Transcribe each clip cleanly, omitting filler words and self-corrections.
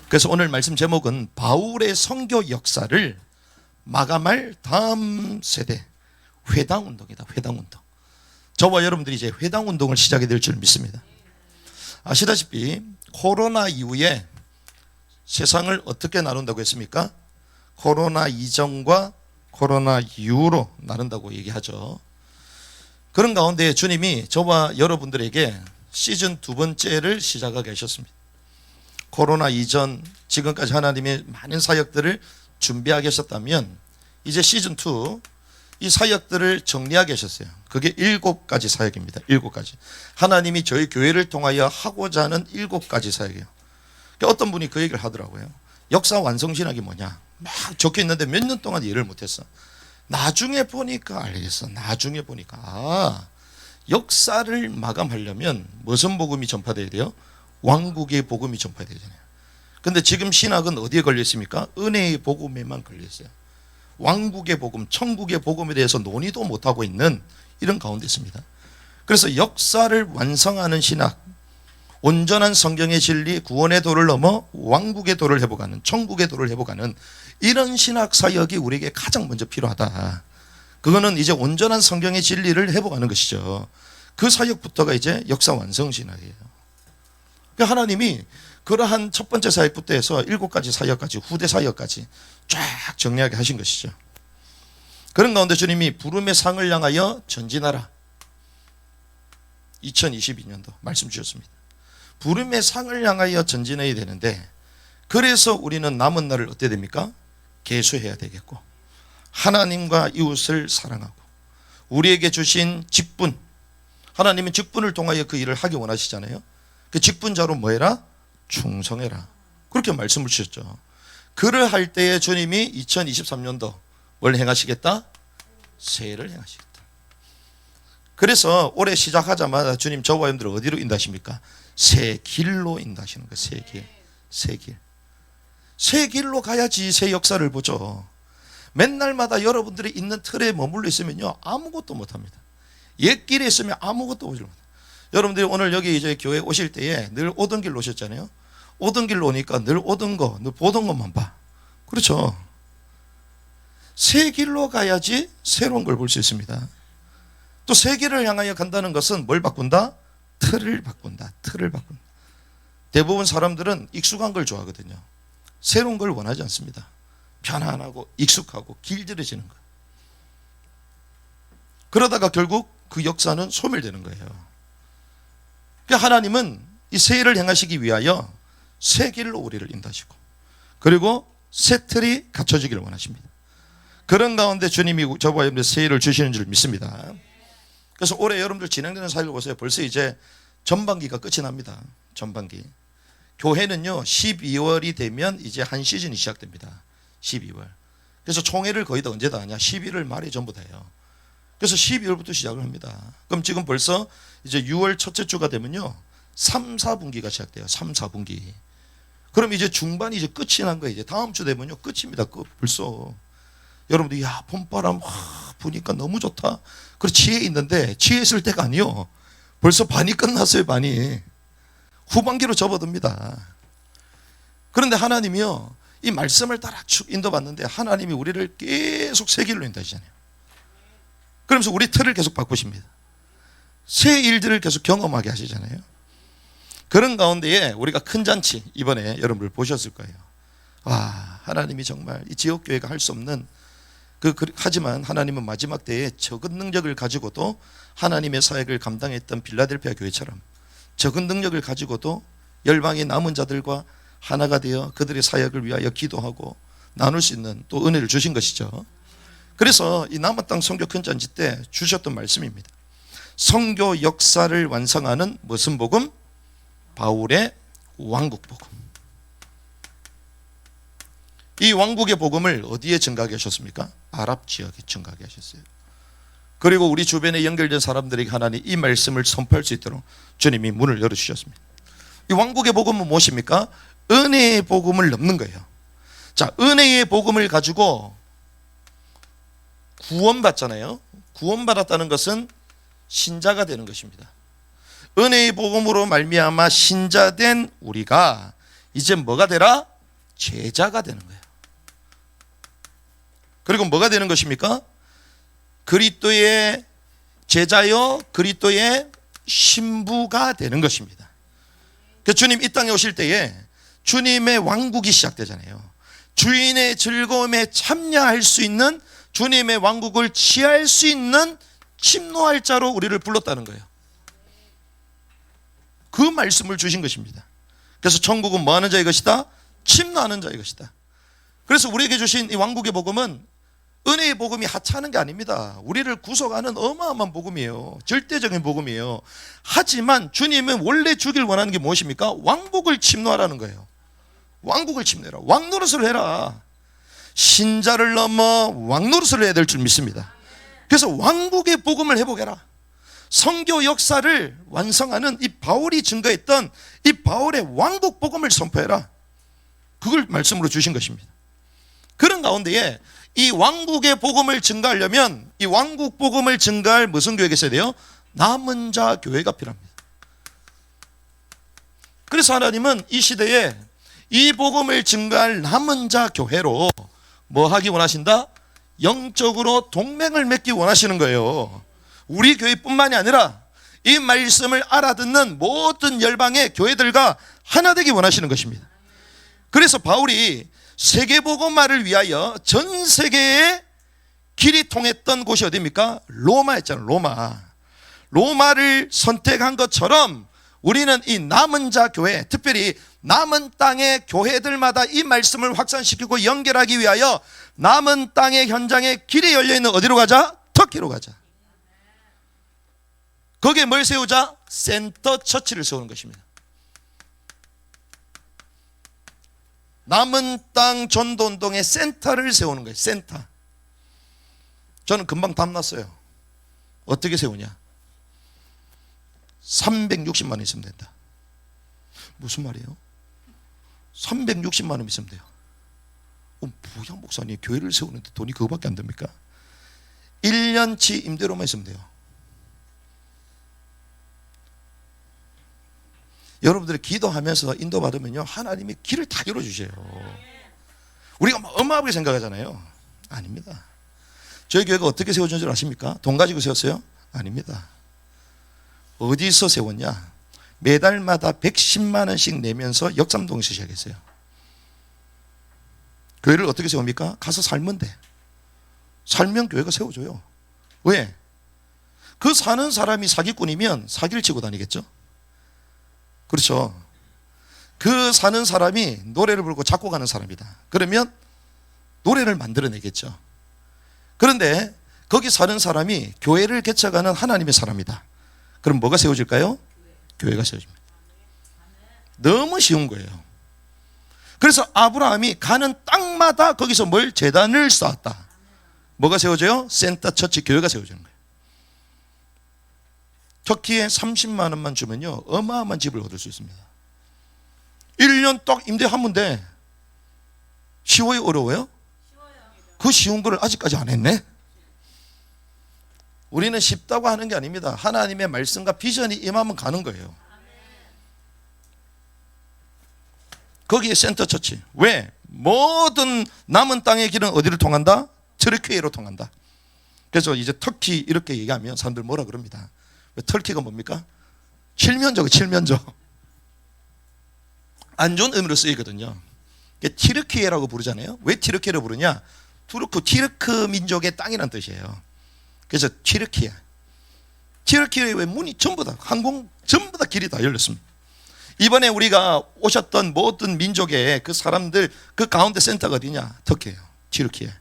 그래서 오늘 말씀 제목은 바울의 선교 역사를 마감할 다음 세대 회당운동이다. 회당운동. 저와 여러분들이 이제 회당운동을 시작이 될 줄 믿습니다. 아시다시피 코로나 이후에 세상을 어떻게 나눈다고 했습니까? 코로나 이전과 코로나 이후로 나눈다고 얘기하죠. 그런 가운데 주님이 저와 여러분들에게 시즌 두 번째를 시작하게 하셨습니다. 코로나 이전 지금까지 하나님의 많은 사역들을 준비하게 하셨다면 이제 시즌 2 이 사역들을 정리하게 하셨어요. 그게 7가지 사역입니다. 7가지. 하나님이 저희 교회를 통하여 하고자 하는 7가지 사역이에요. 어떤 분이 그 얘기를 하더라고요. 역사 완성신학이 뭐냐? 막 적혀 있는데 몇 년 동안 이해를 못했어. 나중에 보니까 알겠어. 나중에 보니까 역사를 마감하려면 무슨 복음이 전파돼야 돼요? 왕국의 복음이 전파돼야 되잖아요. 근데 지금 신학은 어디에 걸려 있습니까? 은혜의 복음에만 걸려 있어요. 왕국의 복음, 천국의 복음에 대해서 논의도 못하고 있는 이런 가운데 있습니다. 그래서 역사를 완성하는 신학, 온전한 성경의 진리, 구원의 도를 넘어 왕국의 도를 회복하는, 천국의 도를 회복하는 이런 신학 사역이 우리에게 가장 먼저 필요하다. 그거는 이제 온전한 성경의 진리를 회복하는 것이죠. 그 사역부터가 이제 역사 완성 신학이에요. 그러니까 하나님이 그러한 첫 번째 사역부터 해서 7가지 사역까지, 후대 사역까지 쫙 정리하게 하신 것이죠. 그런 가운데 주님이 부름의 상을 향하여 전진하라. 2022년도 말씀 주셨습니다. 부름의 상을 향하여 전진해야 되는데, 그래서 우리는 남은 날을 어떻게 됩니까? 계수해야 되겠고, 하나님과 이웃을 사랑하고, 우리에게 주신 직분, 하나님은 직분을 통하여 그 일을 하기 원하시잖아요. 그 직분자로 뭐 해라? 충성해라. 그렇게 말씀을 주셨죠. 그를 할 때에 주님이 2023년도 뭘 행하시겠다? 새해를 행하시겠다. 그래서 올해 시작하자마자 주님 저와 여러분들을 어디로 인도하십니까? 새 길로 인도하시는 거예요. 새 길. 새 길. 새 길로 가야지 새 역사를 보죠. 맨날마다 여러분들이 있는 틀에 머물러 있으면요, 아무것도 못합니다. 옛 길에 있으면 아무것도 오지 못해요. 여러분들이 오늘 여기 이제 교회 오실 때에 늘 오던 길로 오셨잖아요. 오던 길로 오니까 늘 오던 거, 늘 보던 것만 봐. 그렇죠. 새 길로 가야지 새로운 걸 볼 수 있습니다. 또 새 길을 향하여 간다는 것은 뭘 바꾼다? 틀을 바꾼다. 틀을 바꾼다. 대부분 사람들은 익숙한 걸 좋아하거든요. 새로운 걸 원하지 않습니다. 편안하고 익숙하고 길들여지는 거. 그러다가 결국 그 역사는 소멸되는 거예요. 그러니까 하나님은 이 새해를 행하시기 위하여 새 길로 우리를 인도하시고, 그리고 새 틀이 갖춰지기를 원하십니다. 그런 가운데 주님이 저와 여러분들 새해를 주시는 줄 믿습니다. 그래서 올해 여러분들 진행되는 사역을 보세요. 벌써 이제 전반기가 끝이 납니다. 전반기. 교회는요 12월이 되면 이제 한 시즌이 시작됩니다. 12월. 그래서 총회를 거의 다 언제 다 하냐? 11월 말에 전부 다 해요. 그래서 12월부터 시작을 합니다. 그럼 지금 벌써 이제 6월 첫째 주가 되면요 3, 4분기가 시작돼요. 3, 4분기. 그럼 이제 중반이 이제 끝이 난 거예요. 이제 다음 주 되면요 끝입니다. 끝. 벌써 여러분들 야 봄바람 부니까 너무 좋다. 그래 취해 있는데 취해 있을 때가 아니요. 벌써 반이 끝났어요. 반이. 후반기로 접어듭니다. 그런데 하나님이요 이 말씀을 따라 쭉 인도받는데 하나님이 우리를 계속 새 길로 인도하시잖아요. 그러면서 우리 틀을 계속 바꾸십니다. 새 일들을 계속 경험하게 하시잖아요. 그런 가운데에 우리가 큰 잔치 이번에 여러분들 보셨을 거예요. 와, 하나님이 정말 이 지역교회가 할 수 없는 하지만 하나님은 마지막 때에 적은 능력을 가지고도 하나님의 사역을 감당했던 빌라델피아 교회처럼 적은 능력을 가지고도 열방의 남은 자들과 하나가 되어 그들의 사역을 위하여 기도하고 나눌 수 있는 또 은혜를 주신 것이죠. 그래서 이 남은 땅 선교 큰 잔치 때 주셨던 말씀입니다. 선교 역사를 완성하는 무슨 복음? 바울의 왕국 복음. 이 왕국의 복음을 어디에 증가하게 하셨습니까? 아랍 지역에 증가하게 하셨어요. 그리고 우리 주변에 연결된 사람들에게 하나님 이 말씀을 선포할 수 있도록 주님이 문을 열어주셨습니다. 이 왕국의 복음은 무엇입니까? 은혜의 복음을 넘는 거예요. 자, 은혜의 복음을 가지고 구원받잖아요. 구원받았다는 것은 신자가 되는 것입니다. 은혜의 복음으로 말미암아 신자된 우리가 이제 뭐가 되라? 제자가 되는 거예요. 그리고 뭐가 되는 것입니까? 그리스도의 제자여 그리스도의 신부가 되는 것입니다. 그 주님 이 땅에 오실 때에 주님의 왕국이 시작되잖아요. 주인의 즐거움에 참여할 수 있는, 주님의 왕국을 취할 수 있는 침노할 자로 우리를 불렀다는 거예요. 그 말씀을 주신 것입니다. 그래서 천국은 뭐 하는 자의 것이다? 침노하는 자의 것이다. 그래서 우리에게 주신 이 왕국의 복음은 은혜의 복음이 하찮은 게 아닙니다. 우리를 구속하는 어마어마한 복음이에요. 절대적인 복음이에요. 하지만 주님은 원래 주길 원하는 게 무엇입니까? 왕국을 침노하라는 거예요. 왕국을 침노해라. 왕노릇을 해라. 신자를 넘어 왕노릇을 해야 될 줄 믿습니다. 그래서 왕국의 복음을 회복해라. 선교 역사를 완성하는 이 바울이 증거했던 이 바울의 왕국 복음을 선포해라. 그걸 말씀으로 주신 것입니다. 그런 가운데에 이 왕국의 복음을 증가하려면 이 왕국 복음을 증가할 무슨 교회가 있어야 돼요? 남은 자 교회가 필요합니다. 그래서 하나님은 이 시대에 이 복음을 증가할 남은 자 교회로 뭐 하기 원하신다? 영적으로 동맹을 맺기 원하시는 거예요. 우리 교회뿐만이 아니라 이 말씀을 알아듣는 모든 열방의 교회들과 하나 되기 원하시는 것입니다. 그래서 바울이 세계복음화를 위하여 전 세계에 길이 통했던 곳이 어디입니까? 로마였잖아요. 로마를 선택한 것처럼 우리는 이 남은 자 교회, 특별히 남은 땅의 교회들마다 이 말씀을 확산시키고 연결하기 위하여 남은 땅의 현장에 길이 열려있는 어디로 가자? 터키로 가자. 거기에 뭘 세우자? 센터 처치를 세우는 것입니다. 남은 땅 전도운동의 센터를 세우는 거예요. 센터. 저는 금방 답났어요. 어떻게 세우냐? 360만 원 있으면 된다. 무슨 말이에요? 360만 원 있으면 돼요. 뭐야 목사님, 교회를 세우는데 돈이 그거밖에 안 됩니까? 1년치 임대료만 있으면 돼요. 여러분들이 기도하면서 인도받으면요, 하나님이 길을 다 열어주세요. 우리가 어마어마하게 생각하잖아요. 아닙니다. 저희 교회가 어떻게 세워진 줄 아십니까? 돈 가지고 세웠어요? 아닙니다. 어디서 세웠냐? 매달마다 110만 원씩 내면서 역삼동에서 시작했어요. 교회를 어떻게 세웁니까? 가서 살면 돼. 살면 교회가 세워줘요. 왜? 그 사는 사람이 사기꾼이면 사기를 치고 다니겠죠? 그렇죠. 그 사는 사람이 노래를 부르고 작곡하는 사람이다. 그러면 노래를 만들어내겠죠. 그런데 거기 사는 사람이 교회를 개척하는 하나님의 사람이다. 그럼 뭐가 세워질까요? 교회가 세워집니다. 너무 쉬운 거예요. 그래서 아브라함이 가는 땅마다 거기서 뭘? 제단을 쌓았다. 뭐가 세워져요? 센터 처치 교회가 세워지는 거예요. 터키에 30만 원만 주면요, 어마어마한 집을 얻을 수 있습니다. 1년 딱 임대하면 돼. 쉬워요? 어려워요? 그 쉬운 거를 아직까지 안 했네. 우리는 쉽다고 하는 게 아닙니다. 하나님의 말씀과 비전이 임하면 가는 거예요. 거기에 센터 처치. 왜? 모든 남은 땅의 길은 어디를 통한다? 트르키예로 통한다. 그래서 이제 터키 이렇게 얘기하면 사람들 뭐라 그럽니다. 왜 터키가 뭡니까? 칠면조가 칠면조. 안 좋은 의미로 쓰이거든요. 티르키예라고 부르잖아요. 왜 티르키예라고 부르냐? 티르크 민족의 땅이라는 뜻이에요. 그래서 티르키예. 티르키예의 문이 전부 다, 항공 전부 다 길이 다 열렸습니다. 이번에 우리가 오셨던 모든 민족의 그 사람들 그 가운데 센터가 어디냐? 터키예요. 티르키예.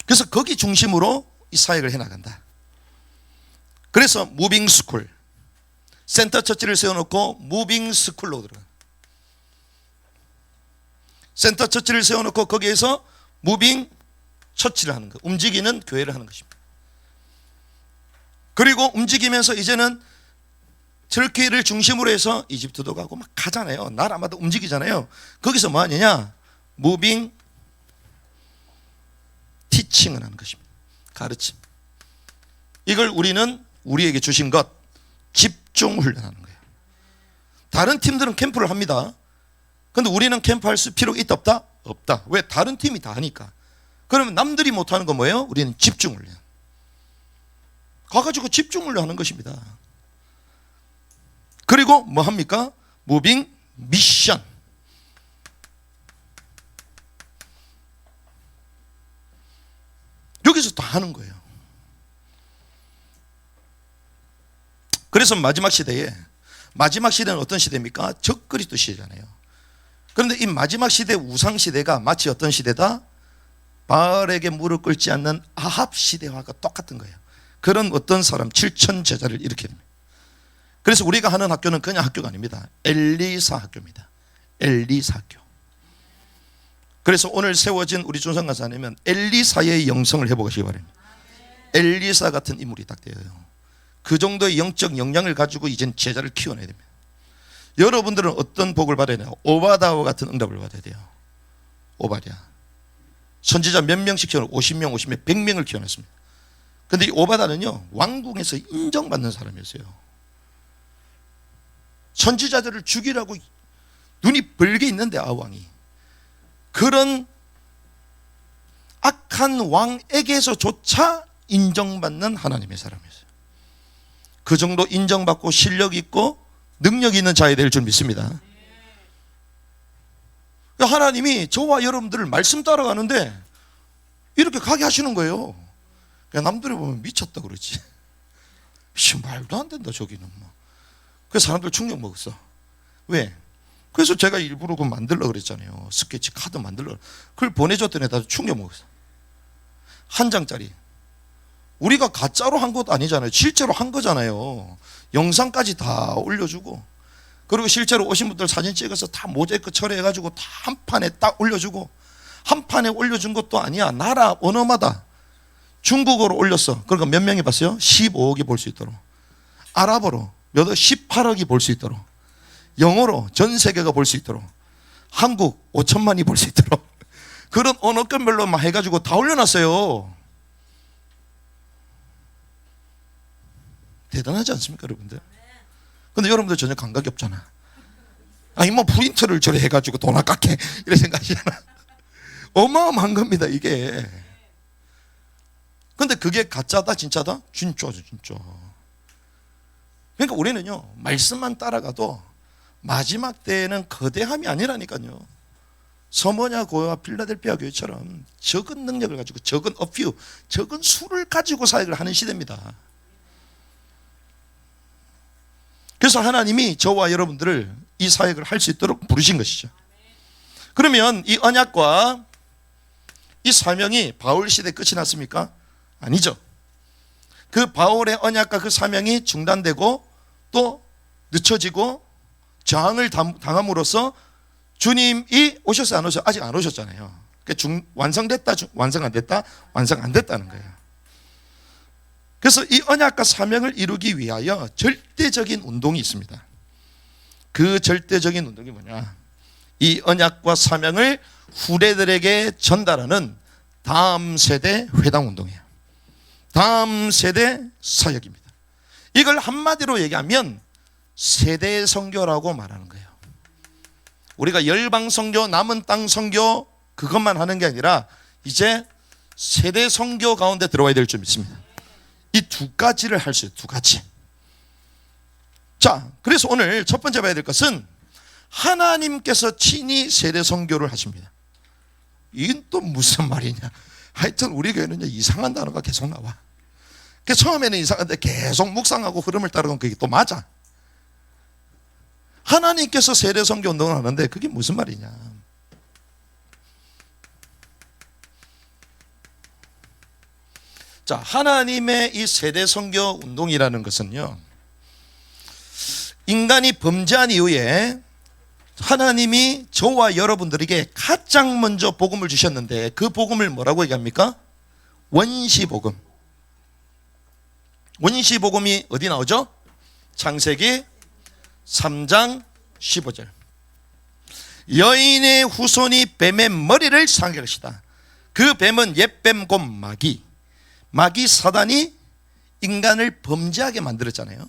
그래서 거기 중심으로 이 사역을 해나간다. 그래서 무빙 스쿨, 센터 처치를 세워놓고 무빙 스쿨로 들어가. 센터 처치를 세워놓고 거기에서 무빙 처치를 하는 거, 움직이는 교회를 하는 것입니다. 그리고 움직이면서 이제는 터키를 중심으로 해서 이집트도 가고 막 가잖아요. 나라마다 움직이잖아요. 거기서 뭐 하느냐? 무빙 티칭을 하는 것입니다. 가르침. 이걸 우리는 우리에게 주신 것, 집중 훈련하는 거예요. 다른 팀들은 캠프를 합니다. 근데 우리는 캠프할 필요가 있다 없다? 없다. 왜? 다른 팀이 다 하니까. 그러면 남들이 못하는 건 뭐예요? 우리는 집중훈련. 가가지고 집중훈련 하는 것입니다. 그리고 뭐 합니까? 무빙 미션. 여기서 다 하는 거예요. 그래서 마지막 시대는 어떤 시대입니까? 적그리스도 시대잖아요. 그런데 이 마지막 시대, 우상 시대가 마치 어떤 시대다? 바알에게 무릎 꿇지 않는 아합 시대와 똑같은 거예요. 그런 어떤 사람 7천 제자를 일으키게 됩니다. 그래서 우리가 하는 학교는 그냥 학교가 아닙니다. 엘리사 학교입니다. 엘리사 학교. 그래서 오늘 세워진 우리 준성 간사님은 엘리사의 영성을 회복하시기 바랍니다. 엘리사 같은 인물이 딱 되어요. 그 정도의 영적 역량을 가지고 이젠 제자를 키워내야 됩니다. 여러분들은 어떤 복을 받아야 돼요? 오바다와 같은 응답을 받아야 돼요. 오바랴. 선지자 몇 명씩 키워내? 50명, 100명을 키워냈습니다. 근데 이 오바다는요, 왕궁에서 인정받는 사람이었어요. 선지자들을 죽이라고 눈이 벌게 있는데 아왕이 그런 악한 왕에게서조차 인정받는 하나님의 사람이었어요. 그 정도 인정받고 실력 있고 능력 있는 자에 될 줄 믿습니다. 하나님이 저와 여러분들을 말씀 따라가는데 이렇게 가게 하시는 거예요. 남들이 보면 미쳤다 그러지. 말도 안 된다 저기는. 그래서 사람들 충격 먹었어. 왜? 그래서 제가 일부러 그거 만들려고 그랬잖아요. 스케치 카드 만들려고. 그걸 보내줬더니 다들 충격 먹었어. 한 장짜리. 우리가 가짜로 한 것도 아니잖아요. 실제로 한 거잖아요. 영상까지 다 올려주고, 그리고 실제로 오신 분들 사진 찍어서 다 모자이크 처리해가지고 다 한 판에 딱 올려주고, 한 판에 올려준 것도 아니야. 나라 언어마다 중국어로 올렸어. 그러니까 몇 명이 봤어요? 15억이 볼 수 있도록. 아랍어로 18억이 볼 수 있도록. 영어로 전 세계가 볼 수 있도록. 한국 5천만이 볼 수 있도록. 그런 언어권별로 막 해가지고 다 올려놨어요. 대단하지 않습니까, 여러분들? 근데 여러분들 전혀 감각이 없잖아. 아니, 뭐 프린터를 저래 해가지고 돈 아깝게 이렇게 생각하시잖아. 어마어마한 겁니다, 이게. 근데 그게 가짜다, 진짜다? 진짜죠, 진짜. 그러니까 우리는요, 말씀만 따라가도 마지막 때에는 거대함이 아니라니까요. 서머냐 고요와 필라델피아 교회처럼 적은 능력을 가지고, 적은 어퓨, 적은 수를 가지고 사역을 하는 시대입니다. 그래서 하나님이 저와 여러분들을 이 사역을 할 수 있도록 부르신 것이죠. 그러면 이 언약과 이 사명이 바울 시대 끝이 났습니까? 아니죠. 그 바울의 언약과 그 사명이 중단되고 또 늦춰지고 저항을 당함으로써 주님이 오셨어요, 안 오셨어요? 아직 안 오셨잖아요. 완성됐다, 완성 안 됐다, 완성 안 됐다는 거예요. 그래서 이 언약과 사명을 이루기 위하여 절대적인 운동이 있습니다. 그 절대적인 운동이 뭐냐? 이 언약과 사명을 후대들에게 전달하는 다음 세대 회당 운동이에요. 다음 세대 사역입니다. 이걸 한마디로 얘기하면 세대 선교라고 말하는 거예요. 우리가 열방 선교, 남은 땅 선교 그것만 하는 게 아니라 이제 세대 선교 가운데 들어와야 될 줄 믿습니다. 이 두 가지를 할 수 있어요. 두 가지. 자, 그래서 오늘 첫 번째 봐야 될 것은 하나님께서 친히 세대 선교를 하십니다. 이건 또 무슨 말이냐? 하여튼 우리 교회는 이상한 단어가 계속 나와. 처음에는 이상한데 계속 묵상하고 흐름을 따르면 그게 또 맞아. 하나님께서 세대 선교 운동을 하는데 그게 무슨 말이냐? 자, 하나님의 이 세대 선교 운동이라는 것은요, 인간이 범죄한 이후에 하나님이 저와 여러분들에게 가장 먼저 복음을 주셨는데 그 복음을 뭐라고 얘기합니까? 원시복음. 원시복음이 어디 나오죠? 창세기 3장 15절. 여인의 후손이 뱀의 머리를 상할 것이다. 그 뱀은 옛뱀 곧 마귀 사단이 인간을 범죄하게 만들었잖아요.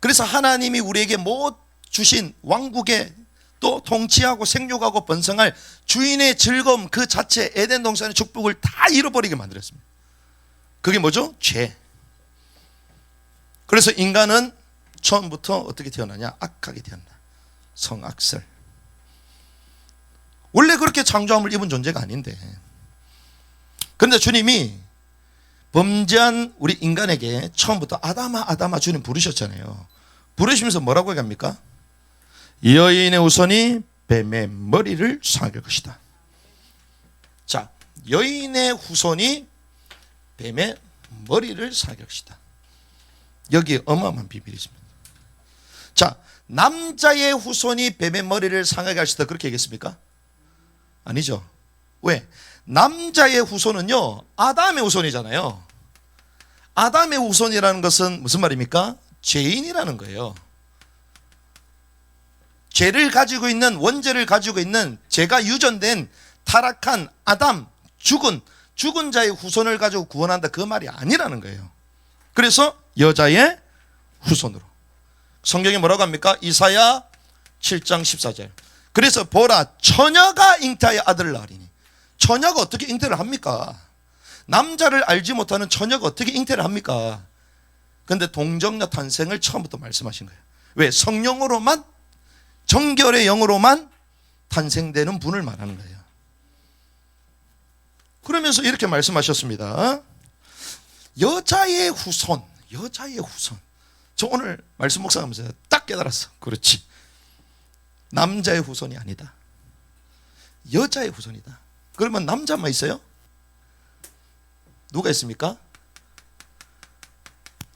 그래서 하나님이 우리에게 못 주신 왕국의 또 통치하고 생육하고 번성할 주인의 즐거움 그 자체, 에덴 동산의 축복을 다 잃어버리게 만들었습니다. 그게 뭐죠? 죄. 그래서 인간은 처음부터 어떻게 태어나냐? 악하게 태어난다. 성악설. 원래 그렇게 창조함을 입은 존재가 아닌데, 그런데 주님이 범죄한 우리 인간에게 처음부터 아담아 아담아 주님 부르셨잖아요. 부르시면서 뭐라고 얘기합니까? 여인의 후손이 뱀의 머리를 상할 것이다. 자, 여인의 후손이 뱀의 머리를 상할 것이다. 여기에 어마어마한 비밀이 있습니다. 자, 남자의 후손이 뱀의 머리를 상하게 하시다 그렇게 얘기했습니까? 아니죠. 왜? 남자의 후손은요, 아담의 후손이잖아요. 아담의 후손이라는 것은 무슨 말입니까? 죄인이라는 거예요. 죄를 가지고 있는, 원죄를 가지고 있는, 죄가 유전된 타락한 아담, 죽은 자의 후손을 가지고 구원한다, 그 말이 아니라는 거예요. 그래서 여자의 후손으로. 성경이 뭐라고 합니까? 이사야 7장 14절. 그래서 보라, 처녀가 잉태하여 아들을 낳으리니. 처녀가 어떻게 잉태를 합니까? 남자를 알지 못하는 처녀가 어떻게 잉태를 합니까? 그런데 동정녀 탄생을 처음부터 말씀하신 거예요. 왜? 성령으로만, 정결의 영으로만 탄생되는 분을 말하는 거예요. 그러면서 이렇게 말씀하셨습니다. 여자의 후손, 여자의 후손. 저 오늘 말씀 묵상하면서 딱 깨달았어. 그렇지. 남자의 후손이 아니다. 여자의 후손이다. 그러면 남자만 있어요? 누가 있습니까?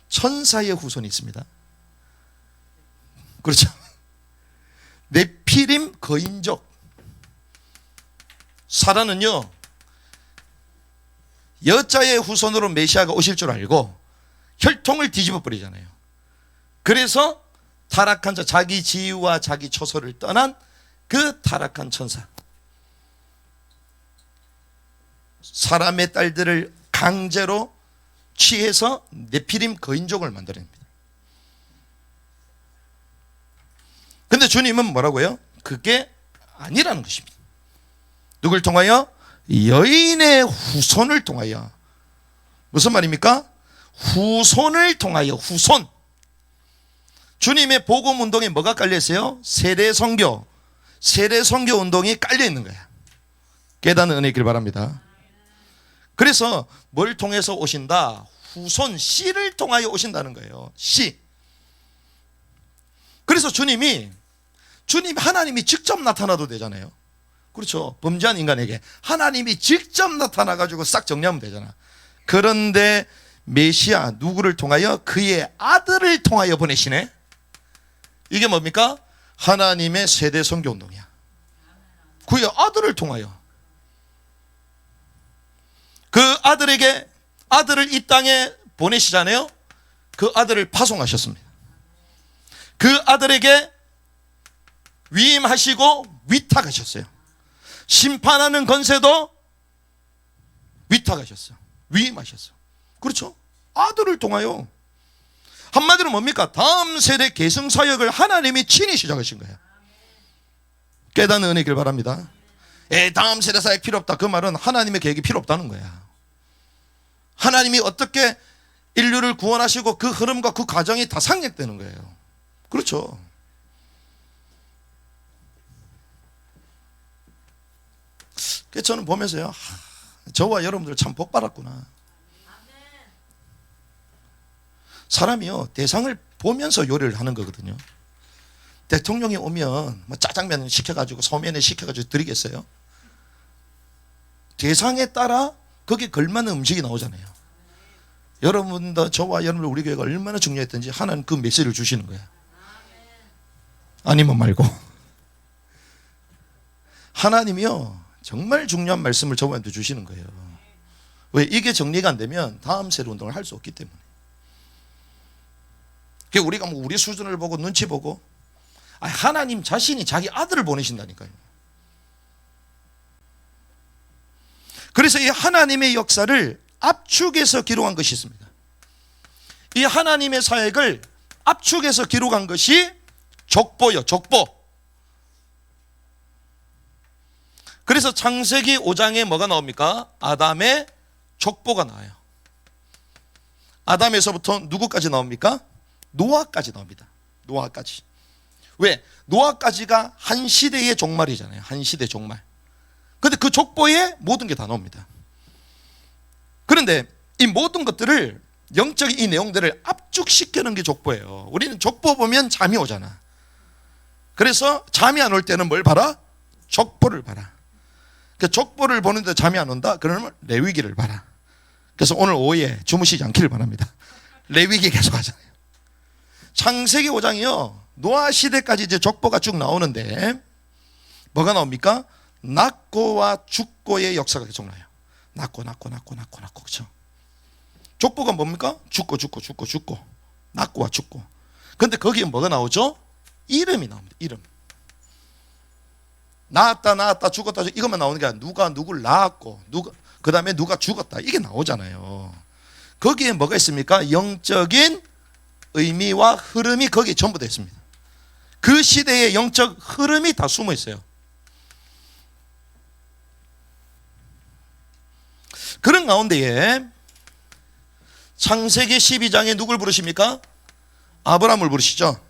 천사의 후손이 있습니다. 그렇죠. 네피림 거인족. 사라는요, 여자의 후손으로 메시아가 오실 줄 알고 혈통을 뒤집어 버리잖아요. 그래서 타락한 자, 자기 지위와 자기 처소를 떠난 그 타락한 천사, 사람의 딸들을 강제로 취해서 네피림 거인족을 만들어냅니다. 근데 주님은 뭐라고요? 그게 아니라는 것입니다. 누굴 통하여? 여인의 후손을 통하여. 무슨 말입니까? 후손을 통하여. 후손. 주님의 복음 운동에 뭐가 깔려 있어요? 세례 선교. 세례 선교 운동이 깔려 있는 거야. 깨닫는 은혜 있길 바랍니다. 그래서 뭘 통해서 오신다? 후손, 씨를 통하여 오신다는 거예요. 씨. 그래서 주님 하나님이 직접 나타나도 되잖아요. 그렇죠. 범죄한 인간에게 하나님이 직접 나타나가지고 싹 정리하면 되잖아. 그런데 메시아 누구를 통하여? 그의 아들을 통하여 보내시네. 이게 뭡니까? 하나님의 세대 선교 운동이야. 그의 아들을 통하여. 그 아들에게, 아들을 이 땅에 보내시잖아요. 그 아들을 파송하셨습니다. 그 아들에게 위임하시고 위탁하셨어요. 심판하는 권세도 위탁하셨어요. 위임하셨어요. 그렇죠? 아들을 통하여. 한마디로 뭡니까? 다음 세대 계승사역을 하나님이 친히 시작하신 거예요. 깨닫는 은혜길 바랍니다. 다음 세대 사역 필요 없다. 그 말은 하나님의 계획이 필요 없다는 거야. 하나님이 어떻게 인류를 구원하시고 그 흐름과 그 과정이 다 상략되는 거예요. 그렇죠. 그래서 저는 보면서요, 저와 여러분들 참 복 받았구나. 사람이요, 대상을 보면서 요리를 하는 거거든요. 대통령이 오면 뭐 짜장면 시켜가지고 소면에 시켜가지고 드리겠어요? 대상에 따라 거기에 걸맞는 음식이 나오잖아요. 여러분도, 저와 여러분, 우리 교회가 얼마나 중요했던지 하나는 그 메시지를 주시는 거야. 아니면 말고. 하나님이요, 정말 중요한 말씀을 저분한테 주시는 거예요. 왜? 이게 정리가 안 되면 다음 세대 운동을 할 수 없기 때문에. 우리가 뭐 우리 수준을 보고 눈치 보고, 하나님 자신이 자기 아들을 보내신다니까요. 그래서 이 하나님의 역사를 압축해서 기록한 것이 있습니다. 이 하나님의 사역을 압축해서 기록한 것이 족보요, 족보. 그래서 창세기 5장에 뭐가 나옵니까? 아담의 족보가 나와요. 아담에서부터 누구까지 나옵니까? 노아까지 나옵니다. 노아까지. 왜? 노아까지가 한 시대의 종말이잖아요. 한 시대 종말. 그런데 그 족보에 모든 게 다 나옵니다. 그런데 이 모든 것들을, 영적인 이 내용들을 압축시키는 게 족보예요. 우리는 족보 보면 잠이 오잖아. 그래서 잠이 안 올 때는 뭘 봐라? 족보를 봐라. 그 족보를 보는데 잠이 안 온다? 그러면 레위기를 봐라. 그래서 오늘 오후에 주무시지 않기를 바랍니다. 레위기 계속 하잖아요. 창세기 5장이요, 노아 시대까지 이제 족보가 쭉 나오는데 뭐가 나옵니까? 낳고와 죽고의 역사가 계속 나요. 낳고 그렇죠? 족보가 뭡니까? 죽고 낳고와 죽고. 근데 거기에 뭐가 나오죠? 이름이 나옵니다. 이름. 낳았다 죽었다 이것만 나오는 게 아니라 누가 누굴 낳았고 그 다음에 누가 죽었다 이게 나오잖아요. 거기에 뭐가 있습니까? 영적인 의미와 흐름이 거기에 전부 되어 있습니다. 그 시대의 영적 흐름이 다 숨어 있어요. 그런 가운데에 창세기 12장에 누굴 부르십니까? 아브라함을 부르시죠.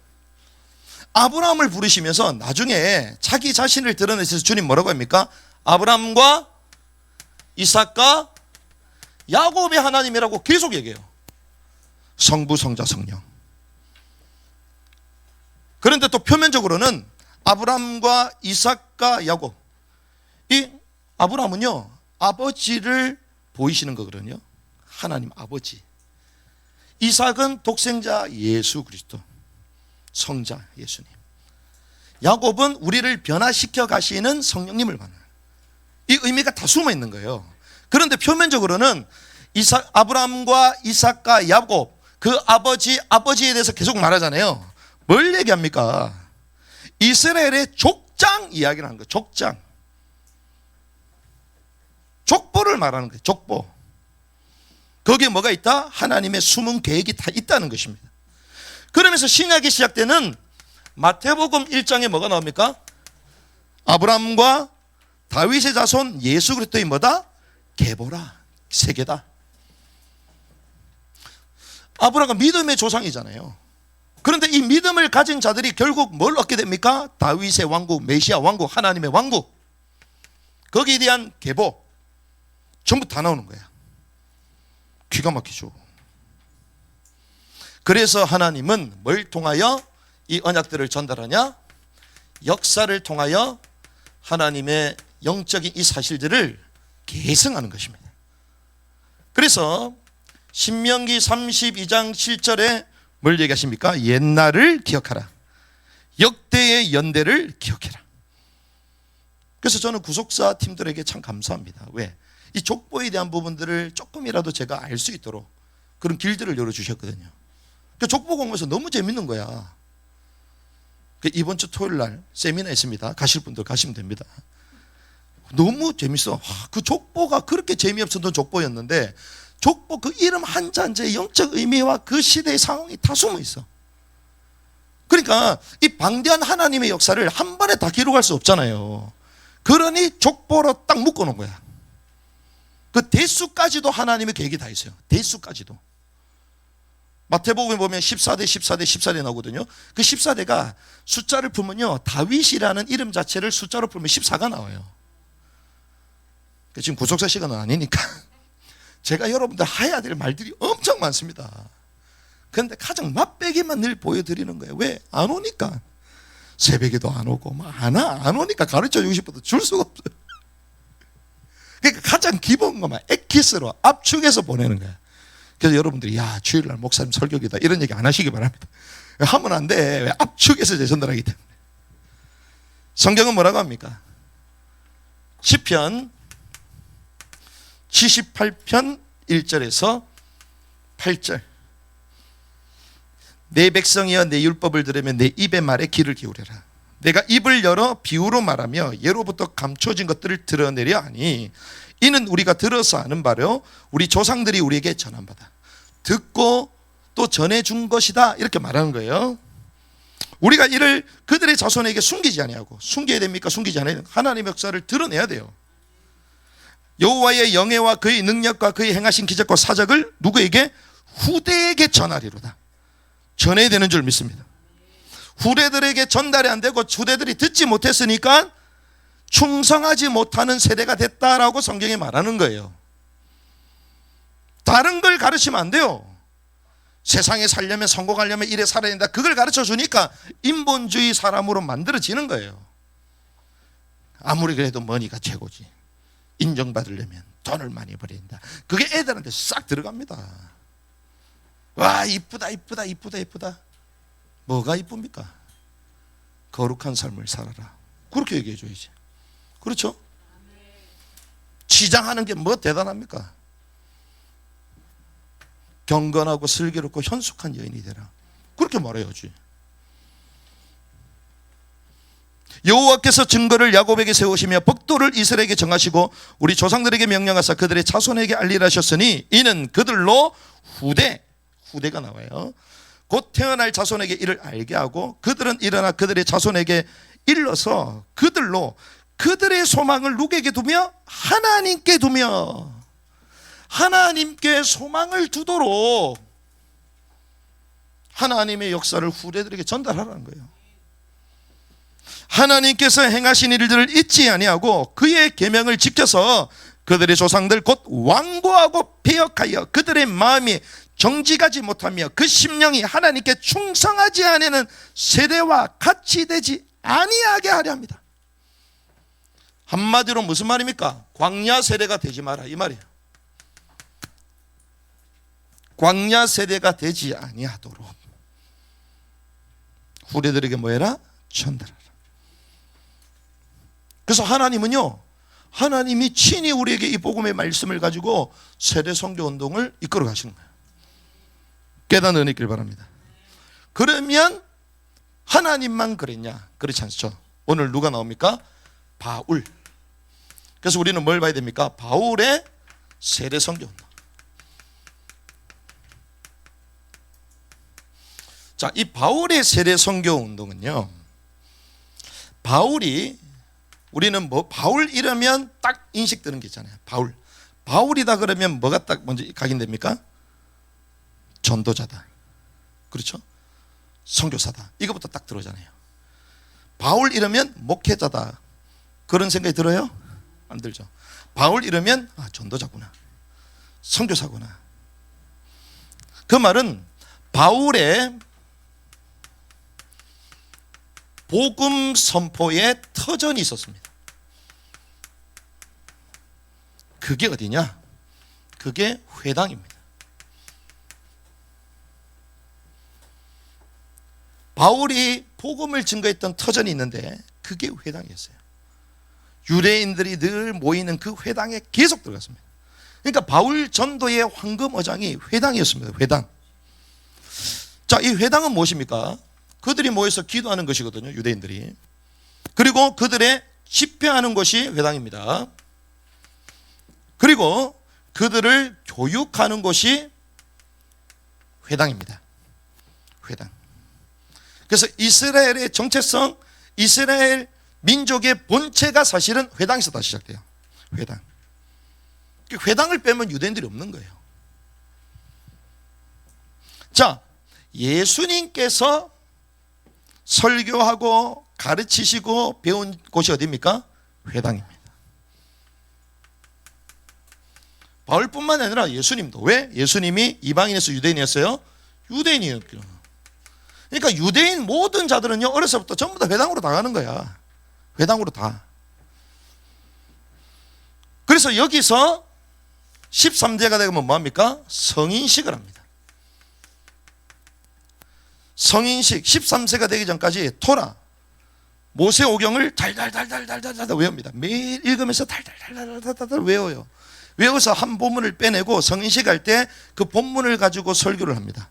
아브라함을 부르시면서 나중에 자기 자신을 드러내셔서 주님 뭐라고 합니까? 아브라함과 이삭과 야곱의 하나님이라고 계속 얘기해요. 성부, 성자, 성령. 그런데 또 표면적으로는 아브라함과 이삭과 야곱, 이 아브라함은요 아버지를 보이시는 거거든요. 하나님 아버지. 이삭은 독생자 예수 그리스도, 성자 예수님. 야곱은 우리를 변화시켜 가시는 성령님을 만나요. 이 의미가 다 숨어 있는 거예요. 그런데 표면적으로는 아브라함과 이삭과 야곱, 그 아버지에 대해서 계속 말하잖아요. 뭘 얘기합니까? 이스라엘의 족장 이야기를 하는 거예요. 족장. 족보를 말하는 거예요. 족보. 거기에 뭐가 있다? 하나님의 숨은 계획이 다 있다는 것입니다. 그러면서 신약이 시작되는 마태복음 1장에 뭐가 나옵니까? 아브라함과 다윗의 자손 예수 그리스도의 뭐다? 계보라. 세계다. 아브라함은 믿음의 조상이잖아요. 그런데 이 믿음을 가진 자들이 결국 뭘 얻게 됩니까? 다윗의 왕국, 메시아 왕국, 하나님의 왕국. 거기에 대한 계보 전부 다 나오는 거야. 기가 막히죠. 그래서 하나님은 뭘 통하여 이 언약들을 전달하냐? 역사를 통하여 하나님의 영적인 이 사실들을 계승하는 것입니다. 그래서 신명기 32장 7절에 뭘 얘기하십니까? 옛날을 기억하라. 역대의 연대를 기억해라. 그래서 저는 구속사 팀들에게 참 감사합니다. 왜? 이 족보에 대한 부분들을 조금이라도 제가 알 수 있도록 그런 길들을 열어주셨거든요. 족보 공부에서 너무 재밌는 거야. 이번 주 토요일 날 세미나 있습니다. 가실 분들 가시면 됩니다. 너무 재밌어. 그 족보가 그렇게 재미없었던 족보였는데 족보 그 이름 한자 한자의 영적 의미와 그 시대의 상황이 다 숨어 있어. 그러니까 이 방대한 하나님의 역사를 한 번에 다 기록할 수 없잖아요. 그러니 족보로 딱 묶어놓은 거야. 그 대수까지도 하나님의 계획이 다 있어요. 대수까지도. 마태복음에 보면 14대 나오거든요. 그 14대가 숫자를 풀면요 다윗이라는 이름 자체를 숫자로 풀면 14가 나와요. 지금 구속사 시간은 아니니까 제가 여러분들 해야 될 말들이 엄청 많습니다. 그런데 가장 맛배기만 늘 보여드리는 거예요. 왜? 안 오니까. 새벽에도 안 오고 안 오니까 가르쳐주고 싶어도 줄 수가 없어요. 그러니까 가장 기본 것만 엑기스로 압축해서 보내는 거야. 그래서 여러분들이 야 주일날 목사님 설교기다 이런 얘기 안 하시기 바랍니다. 하면 안 돼. 왜? 압축해서 전달하기 때문에. 성경은 뭐라고 합니까? 시편 78편 1절에서 8절. 내 백성이여 내 율법을 들으며 내 입의 말에 귀를 기울여라. 내가 입을 열어 비유로 말하며 예로부터 감춰진 것들을 드러내려 하니 이는 우리가 들어서 아는 바로 우리 조상들이 우리에게 전한 바다. 듣고 또 전해준 것이다 이렇게 말하는 거예요. 우리가 이를 그들의 자손에게 숨기지 아니하고 숨겨야 됩니까? 숨기지 않아야 됩니까? 하나님의 역사를 드러내야 돼요. 여호와의 영예와 그의 능력과 그의 행하신 기적과 사적을 누구에게? 후대에게 전하리로다. 전해야 되는 줄 믿습니다. 후대들에게 전달이 안 되고 후대들이 듣지 못했으니까 충성하지 못하는 세대가 됐다라고 성경이 말하는 거예요. 다른 걸 가르치면 안 돼요. 세상에 살려면, 성공하려면 이래 살아야 된다, 그걸 가르쳐 주니까 인본주의 사람으로 만들어지는 거예요. 아무리 그래도 머니가 최고지. 인정받으려면 돈을 많이 벌여야 된다. 그게 애들한테 싹 들어갑니다. 와, 이쁘다 이쁘다 이쁘다 이쁘다. 뭐가 이쁩니까? 거룩한 삶을 살아라, 그렇게 얘기해 줘야지. 그렇죠? 치장하는 게 뭐 대단합니까? 경건하고 슬기롭고 현숙한 여인이 되라, 그렇게 말해야지. 여호와께서 증거를 야곱에게 세우시며 법도를 이스라엘에게 정하시고 우리 조상들에게 명령하사 그들의 자손에게 알리라 하셨으니 이는 그들로 후대가 나와요. 곧 태어날 자손에게 이를 알게 하고 그들은 일어나 그들의 자손에게 일러서 그들로 그들의 소망을 누구에게 두며? 하나님께 두며, 하나님께 소망을 두도록 하나님의 역사를 후대들에게 전달하라는 거예요. 하나님께서 행하신 일들을 잊지 아니하고 그의 계명을 지켜서 그들의 조상들 곧 완고하고 배역하여 그들의 마음이 정직하지 못하며 그 심령이 하나님께 충성하지 아니하는 세대와 같이 되지 아니하게 하려 합니다. 한마디로 무슨 말입니까? 광야 세대가 되지 마라, 이 말이에요. 광야 세대가 되지 아니하도록 후대들에게 뭐 해라? 전달하라. 그래서 하나님은요, 하나님이 친히 우리에게 이 복음의 말씀을 가지고 세대 선교 운동을 이끌어 가시는 거예요. 깨닫는 있길 바랍니다. 그러면 하나님만 그랬냐? 그렇지 않죠. 오늘 누가 나옵니까? 바울. 그래서 우리는 뭘 봐야 됩니까? 바울의 세대 선교 운동. 자, 이 바울의 세대 선교 운동은요, 바울이, 우리는 뭐 바울 이러면 딱 인식 드는 게 있잖아요. 바울이다 그러면 뭐가 딱 먼저 각인됩니까? 전도자다, 그렇죠? 선교사다, 이거부터 딱 들어오잖아요. 바울 이러면 목회자다, 그런 생각이 들어요? 안 들죠? 바울 이러면 전도자구나, 선교사구나. 그 말은 바울의 복음 선포에 터전이 있었습니다. 그게 어디냐? 그게 회당입니다. 바울이 복음을 증거했던 터전이 있는데 그게 회당이었어요. 유대인들이 늘 모이는 그 회당에 계속 들어갔습니다. 그러니까 바울 전도의 황금어장이 회당이었습니다. 회당. 자, 이 회당은 무엇입니까? 그들이 모여서 기도하는 것이거든요, 유대인들이. 그리고 그들의 집회하는 것이 회당입니다. 그리고 그들을 교육하는 것이 회당입니다. 회당. 그래서 이스라엘의 정체성, 이스라엘 민족의 본체가 사실은 회당에서 다 시작돼요. 회당. 회당을 빼면 유대인들이 없는 거예요. 자, 예수님께서 설교하고 가르치시고 배운 곳이 어디입니까? 회당입니다. 바울뿐만 아니라 예수님도. 왜? 예수님이 이방인에서 유대인이었어요? 유대인이었죠. 그러니까 유대인 모든 자들은요, 어려서부터 전부 다 회당으로 다 가는 거야. 회당으로 다. 그래서 여기서 13제가 되면 뭐합니까? 성인식을 합니다. 성인식, 13세가 되기 전까지 토라, 모세오경을 달달달달달달 외웁니다. 매일 읽으면서 달달달달달 외워요. 외워서 한 본문을 빼내고 성인식 할 때 그 본문을 가지고 설교를 합니다.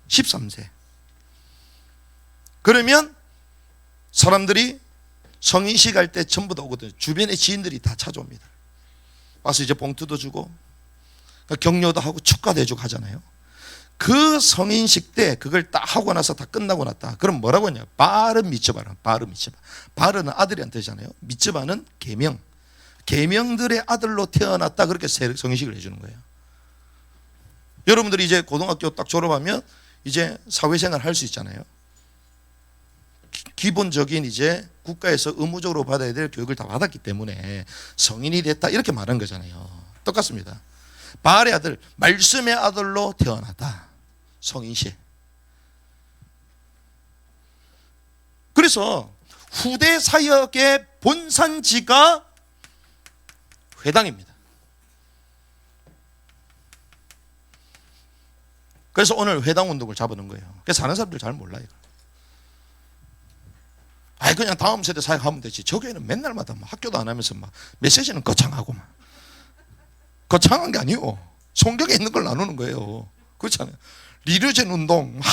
13세. 그러면 사람들이 성인식 할 때 전부 다 오거든요. 주변의 지인들이 다 찾아옵니다. 와서 이제 봉투도 주고 격려도 하고 축가도 해주고 하잖아요. 그 성인식 때 그걸 딱 하고 나서 다 끝나고 났다. 그럼 뭐라고 하냐? 바르 미츠바라. 바르 미츠바. 바르는 아들이란 뜻이잖아요. 미츠바는 계명. 계명들의 아들로 태어났다, 그렇게 성인식을 해주는 거예요. 여러분들이 이제 고등학교 딱 졸업하면 이제 사회생활 할 수 있잖아요. 기본적인 이제 국가에서 의무적으로 받아야 될 교육을 다 받았기 때문에 성인이 됐다, 이렇게 말한 거잖아요. 똑같습니다. 바알의 아들, 말씀의 아들로 태어났다, 성인시. 그래서 후대 사역의 본산지가 회당입니다. 그래서 오늘 회당 운동을 잡아놓은 거예요. 그래서 사는 사람들 잘 몰라요. 그냥 다음 세대 사역하면 되지. 저교회는 맨날마다 막 학교도 안 하면서 막 메시지는 거창하고 막. 거창한 게 아니고 성경에 있는 걸 나누는 거예요. 그렇잖아요. 리류전 운동 막,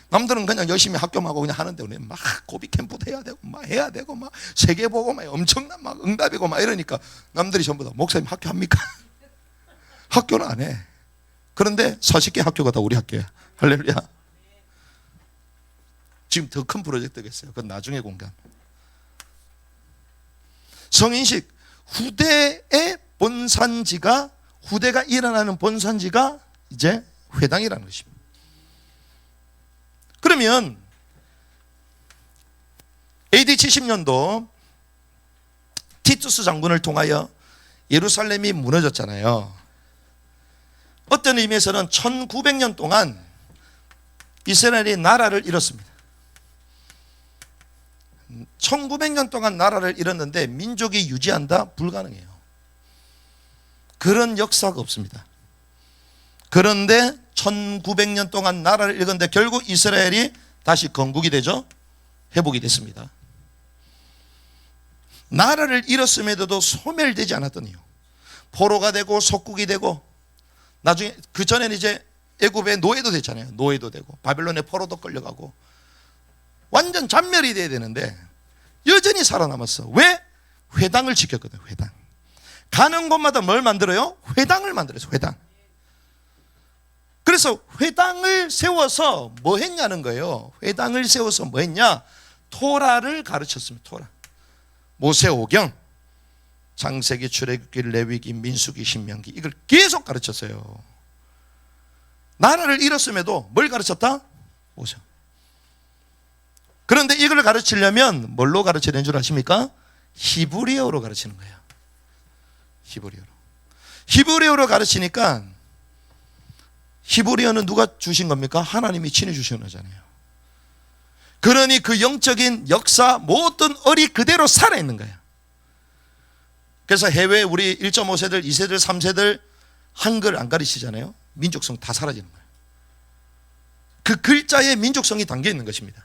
남들은 그냥 열심히 학교만 하고 그냥 하는데 우리는 막 고비 캠프도 해야 되고 막 해야 되고 막 세계 보고 막 엄청난 막 응답이고 막 이러니까 남들이 전부 다 목사님 학교 합니까? 학교는 안 해. 그런데 40개 학교가 다 우리 학교야. 할렐루야. 지금 더 큰 프로젝트가 있어요. 그건 나중에 공개합니다. 성인식, 후대의 본산지가, 후대가 일어나는 본산지가 이제 회당이라는 것입니다. 그러면 AD 70년도 티투스 장군을 통하여 예루살렘이 무너졌잖아요. 어떤 의미에서는 1900년 동안 이스라엘이 나라를 잃었습니다. 1900년 동안 나라를 잃었는데 민족이 유지한다? 불가능해요. 그런 역사가 없습니다. 그런데 1900년 동안 나라를 잃었는데 결국 이스라엘이 다시 건국이 되죠. 회복이 됐습니다. 나라를 잃었음에도 소멸되지 않았던 이유, 포로가 되고 속국이 되고, 나중에 그 전에는 이제 애굽의 노예도 됐잖아요. 노예도 되고 바벨론의 포로도 끌려가고 완전 잔멸이 돼야 되는데 여전히 살아남았어. 왜? 회당을 지켰거든. 회당. 가는 곳마다 뭘 만들어요? 회당을 만들어요. 회당. 그래서 회당을 세워서 뭐 했냐는 거예요. 회당을 세워서 뭐 했냐? 토라를 가르쳤습니다. 토라. 모세오경, 창세기, 출애굽기, 레위기, 민수기, 신명기, 이걸 계속 가르쳤어요. 나라를 잃었음에도 뭘 가르쳤다? 모세. 그런데 이걸 가르치려면 뭘로 가르치는 줄 아십니까? 히브리어로 가르치는 거예요. 히브리어로. 히브리어로 가르치니까, 히브리어는 누가 주신 겁니까? 하나님이 친히 주신 거잖아요. 그러니 그 영적인 역사 모든 얼이 그대로 살아있는 거예요. 그래서 해외 우리 1.5세들, 2세들, 3세들 한글 안 가르치잖아요. 민족성 다 사라지는 거예요. 그 글자에 민족성이 담겨 있는 것입니다.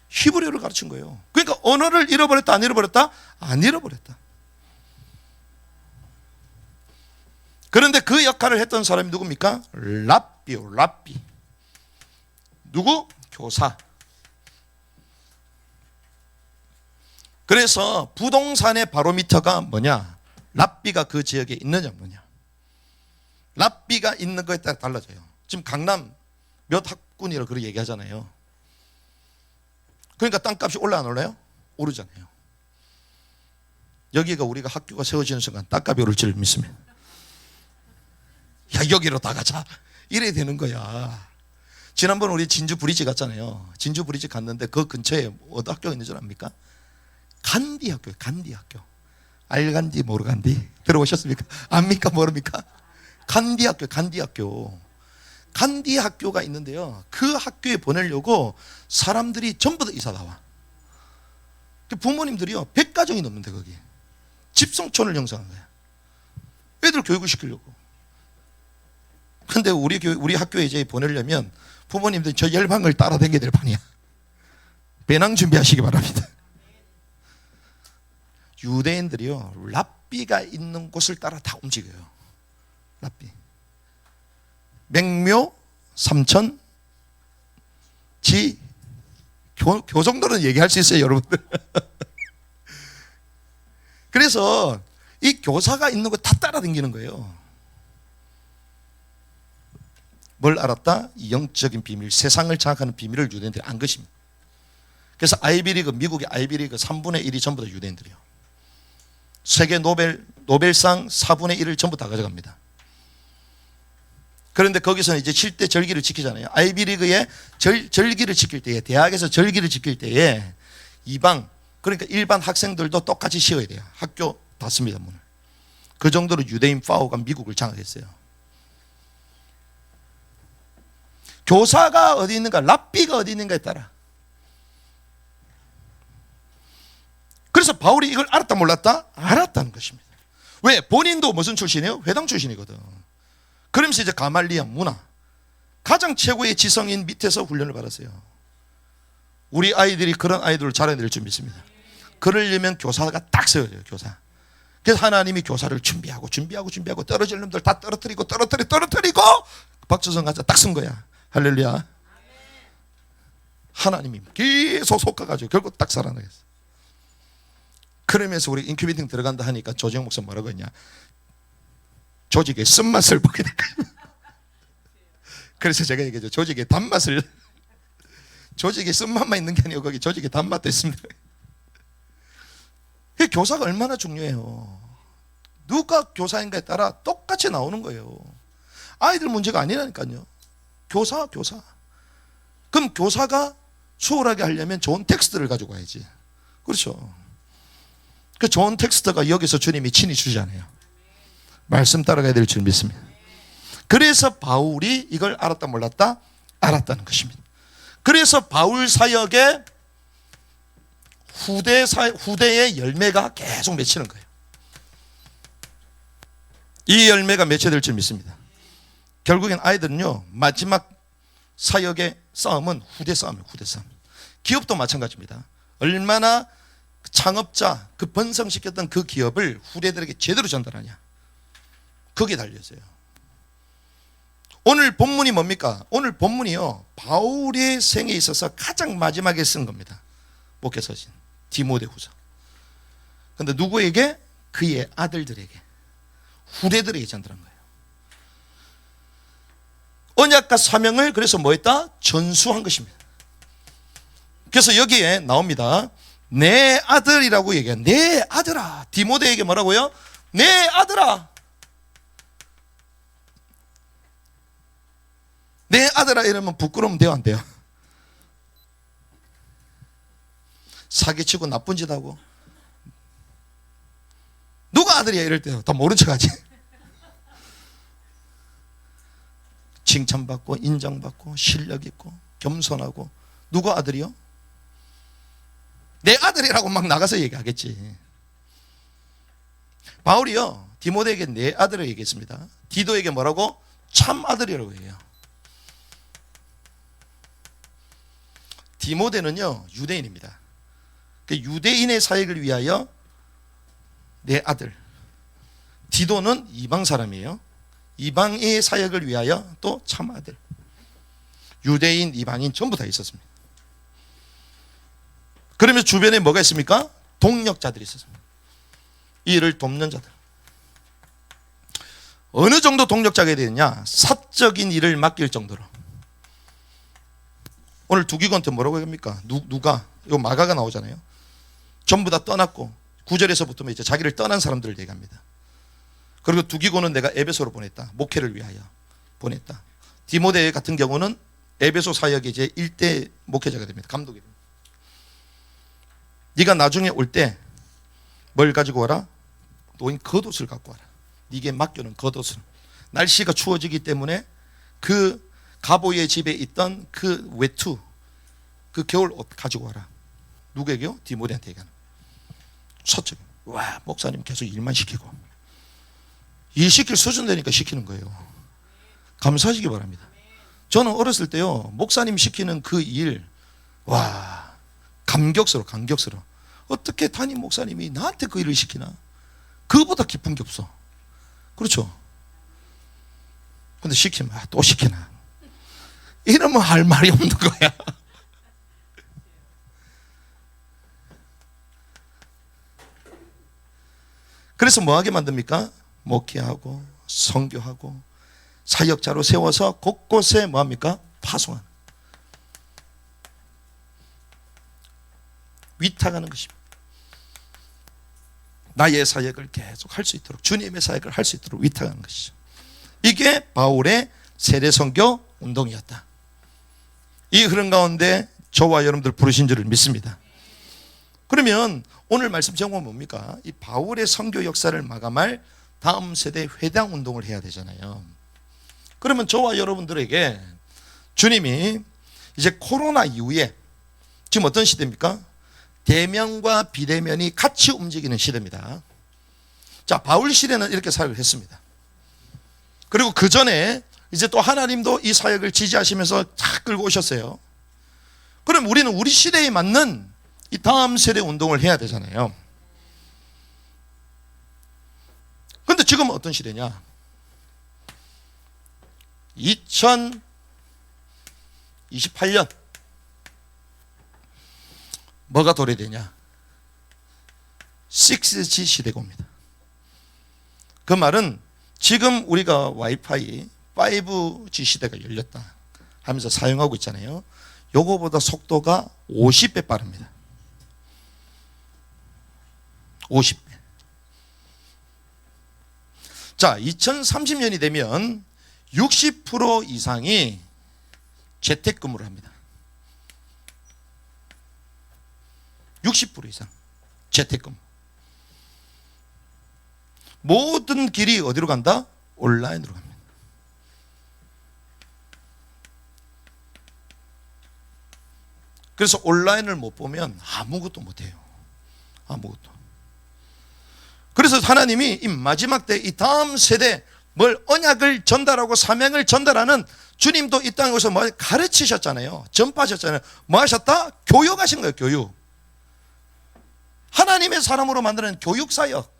히브리어를 가르친 거예요. 그러니까 언어를 잃어버렸다, 안 잃어버렸다? 안 잃어버렸다. 그런데 그 역할을 했던 사람이 누굽니까? 랍비요, 랍비. 누구? 교사. 그래서 부동산의 바로미터가 뭐냐? 랍비가 그 지역에 있느냐 뭐냐. 랍비가 있는 거에 따라 달라져요. 지금 강남 몇 학군이라고 그렇게 얘기하잖아요. 그러니까 땅값이 올라 안 올라요? 오르잖아요. 여기가 우리가 학교가 세워지는 순간 땅값이 오를 줄 믿습니다. 야, 여기로 다 가자. 이래야 되는 거야. 지난번 우리 진주 브리지 갔잖아요. 진주 브리지 갔는데 그 근처에 어떤 학교가 있는 줄 압니까? 간디 학교예요. 간디 학교. 알간디 모르간디 들어보셨습니까? 압니까 모릅니까? 간디 학교, 간디 학교. 간디 학교가 있는데요. 그 학교에 보내려고 사람들이 전부 다 이사 나와. 부모님들이요 100가정이 넘는데 거기 집성촌을 형성한 거야. 애들 교육을 시키려고. 근데 우리 학교에 이제 보내려면 부모님들이 저 열방을 따라다니게 될 판이야. 배낭 준비하시기 바랍니다. 유대인들이요 랍비가 있는 곳을 따라 다 움직여요. 랍비. 맹묘, 삼천, 지, 교 정도는 얘기할 수 있어요, 여러분들. 그래서 이 교사가 있는 거 다 따라다니는 거예요. 뭘 알았다? 이 영적인 비밀, 세상을 장악하는 비밀을 유대인들이 안 것입니다. 그래서 아이비리그, 미국의 아이비리그 3분의 1이 전부 다 유대인들이요. 세계 노벨상 4분의 1을 전부 다 가져갑니다. 그런데 거기서는 이제 7대 절기를 지키잖아요. 아이비리그의 절기를 지킬 때에, 대학에서 절기를 지킬 때에 이방, 그러니까 일반 학생들도 똑같이 쉬어야 돼요. 학교 닫습니다, 문을. 그 정도로 유대인 파워가 미국을 장악했어요. 교사가 어디 있는가, 랍비가 어디 있는가에 따라. 그래서 바울이 이걸 알았다 몰랐다? 알았다는 것입니다. 왜? 본인도 무슨 출신이에요? 회당 출신이거든. 그러면서 이제 가말리아 문화, 가장 최고의 지성인 밑에서 훈련을 받았어요. 우리 아이들이 그런 아이들을 자라낼 줄 믿습니다. 그러려면 교사가 딱 세워져요. 교사. 그래서 하나님이 교사를 준비하고 떨어질 놈들 다 떨어뜨리고 박주성 가자 딱 쓴 거야. 할렐루야. 하나님이 계속 솎아가지고 결국 딱 살아나겠어. 그러면서 우리 인큐베이팅 들어간다 하니까 조정 목사 뭐라고 했냐? 조직의 쓴맛을 보게 될 거예요. 그래서 제가 얘기하죠. 조직의 단맛을, 조직의 쓴맛만 있는 게 아니고 거기 조직의 단맛도 있습니다. 교사가 얼마나 중요해요. 누가 교사인가에 따라 똑같이 나오는 거예요. 아이들 문제가 아니라니까요. 교사. 그럼 교사가 수월하게 하려면 좋은 텍스트를 가지고 와야지. 그렇죠. 그 좋은 텍스트가 여기서 주님이 친히 주잖아요. 말씀 따라가야 될 줄 믿습니다. 그래서 바울이 이걸 알았다 몰랐다? 알았다는 것입니다. 그래서 바울 사역의 후대의 열매가 계속 맺히는 거예요. 이 열매가 맺혀야 될 줄 믿습니다. 결국엔 아이들은요, 마지막 사역의 싸움은 후대 싸움이에요. 후대 싸움. 기업도 마찬가지입니다. 얼마나 창업자, 그 번성시켰던 그 기업을 후대들에게 제대로 전달하냐, 거기에 달려있어요. 오늘 본문이 뭡니까? 오늘 본문이요, 바울의 생에 있어서 가장 마지막에 쓴 겁니다. 목회서신 디모데후서. 그런데 누구에게? 그의 아들들에게, 후대들에게 전달한 거예요. 언약과 사명을 그래서 뭐 했다? 전수한 것입니다. 그래서 여기에 나옵니다. 내 아들이라고 얘기해요. 내 아들아. 디모데에게 뭐라고요? 내 아들아. 내 아들아 이러면 부끄러우면 돼요, 안 돼요? 사기치고 나쁜 짓 하고 누가 아들이야 이럴 때 다 모른 척하지. 칭찬받고 인정받고 실력 있고 겸손하고, 누가 아들이요? 내 아들이라고 막 나가서 얘기하겠지. 바울이요, 디모데에게 내 아들을 얘기했습니다. 디도에게 뭐라고? 참 아들이라고 얘기해요. 디모데는요, 유대인입니다. 유대인의 사역을 위하여 내 아들. 디도는 이방 사람이에요. 이방의 사역을 위하여 또 참 아들. 유대인, 이방인 전부 다 있었습니다. 그러면서 주변에 뭐가 있습니까? 동력자들이 있었습니다. 이 일을 돕는 자들. 어느 정도 동력자가 되느냐? 사적인 일을 맡길 정도로. 오늘 두기고한테 뭐라고 합니까? 누가? 이거 마가가 나오잖아요. 전부 다 떠났고 9절에서부터 이제 자기를 떠난 사람들을 얘기합니다. 그리고 두기고는 내가 에베소로 보냈다. 목회를 위하여 보냈다. 디모데 같은 경우는 에베소 사역의 이제 일대 목회자가 됩니다. 감독이 됩니다. 네가 나중에 올 때 뭘 가지고 와라? 노인 겉옷을 갖고 와라. 네게 맡겨놓은 겉옷을. 날씨가 추워지기 때문에 그 가보의 집에 있던 그 외투, 그 겨울 옷 가지고 와라. 누구에게요? 디모데한테 얘기하는. 서쪽. 와, 목사님 계속 일만 시키고. 일 시킬 수준 되니까 시키는 거예요. 감사하시기 바랍니다. 저는 어렸을 때요, 목사님 시키는 그 일, 와, 감격스러워. 어떻게 담임 목사님이 나한테 그 일을 시키나? 그거보다 기쁜 게 없어. 그렇죠? 근데 시키면 또 시키나? 이러면 할 말이 없는 거야. 그래서 뭐하게 만듭니까? 목회하고 선교하고 사역자로 세워서 곳곳에 뭐합니까? 파송하는. 위탁하는 것입니다. 나의 사역을 계속 할 수 있도록, 주님의 사역을 할 수 있도록 위탁하는 것이죠. 이게 바울의 세례선교 운동이었다. 이 흐름 가운데 저와 여러분들 부르신 줄을 믿습니다. 그러면 오늘 말씀 제목은 뭡니까? 이 바울의 선교 역사를 마감할 다음 세대 회당 운동을 해야 되잖아요. 그러면 저와 여러분들에게 주님이 이제 코로나 이후에 지금 어떤 시대입니까? 대면과 비대면이 같이 움직이는 시대입니다. 자, 바울 시대는 이렇게 사역을 했습니다. 그리고 그 전에 이제 또 하나님도 이 사역을 지지하시면서 탁 끌고 오셨어요. 그럼 우리는 우리 시대에 맞는 이 다음 세대 운동을 해야 되잖아요. 그런데 지금은 어떤 시대냐? 2028년 뭐가 도래되냐? 6G 시대가 옵니다. 그 말은 지금 우리가 와이파이 5G 시대가 열렸다 하면서 사용하고 있잖아요. 요거보다 속도가 50배 빠릅니다. 50배. 자, 2030년이 되면 60% 이상이 재택근무를 합니다. 60% 이상 재택근무. 모든 길이 어디로 간다? 온라인으로 갑니다. 그래서 온라인을 못 보면 아무것도 못 해요. 아무것도. 그래서 하나님이 이 마지막 때 이 다음 세대 뭘 언약을 전달하고 사명을 전달하는, 주님도 이 땅에 오셔서 뭐 가르치셨잖아요. 전파하셨잖아요. 뭐 하셨다? 교육하신 거예요. 교육. 하나님의 사람으로 만드는 교육사역.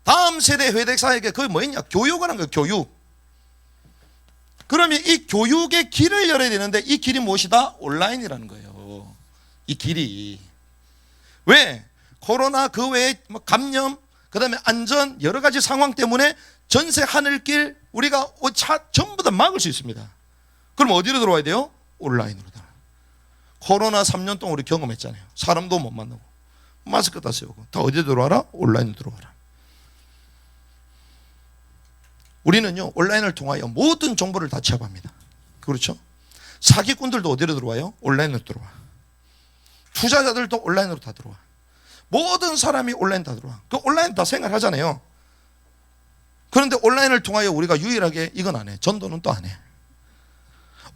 다음 세대 회대사역에 그게 뭐였냐? 교육을 한 거예요. 교육. 그러면 이 교육의 길을 열어야 되는데 이 길이 무엇이다? 온라인이라는 거예요. 이 길이. 왜? 코로나 그 외에 감염, 그 다음에 안전 여러 가지 상황 때문에 전세 하늘길 우리가 전부 다 막을 수 있습니다. 그럼 어디로 들어와야 돼요? 온라인으로 들어와요. 코로나 3년 동안 우리 경험했잖아요. 사람도 못 만나고 마스크 다 쓰고 다 어디에 들어와라? 온라인으로 들어와라. 우리는요 온라인을 통하여 모든 정보를 다 취합합니다. 그렇죠? 사기꾼들도 어디로 들어와요? 온라인으로 들어와. 투자자들도 온라인으로 다 들어와. 모든 사람이 온라인 다 들어와. 그 온라인 다 생활하잖아요. 그런데 온라인을 통하여 우리가 유일하게 이건 안 해. 전도는 또 안 해.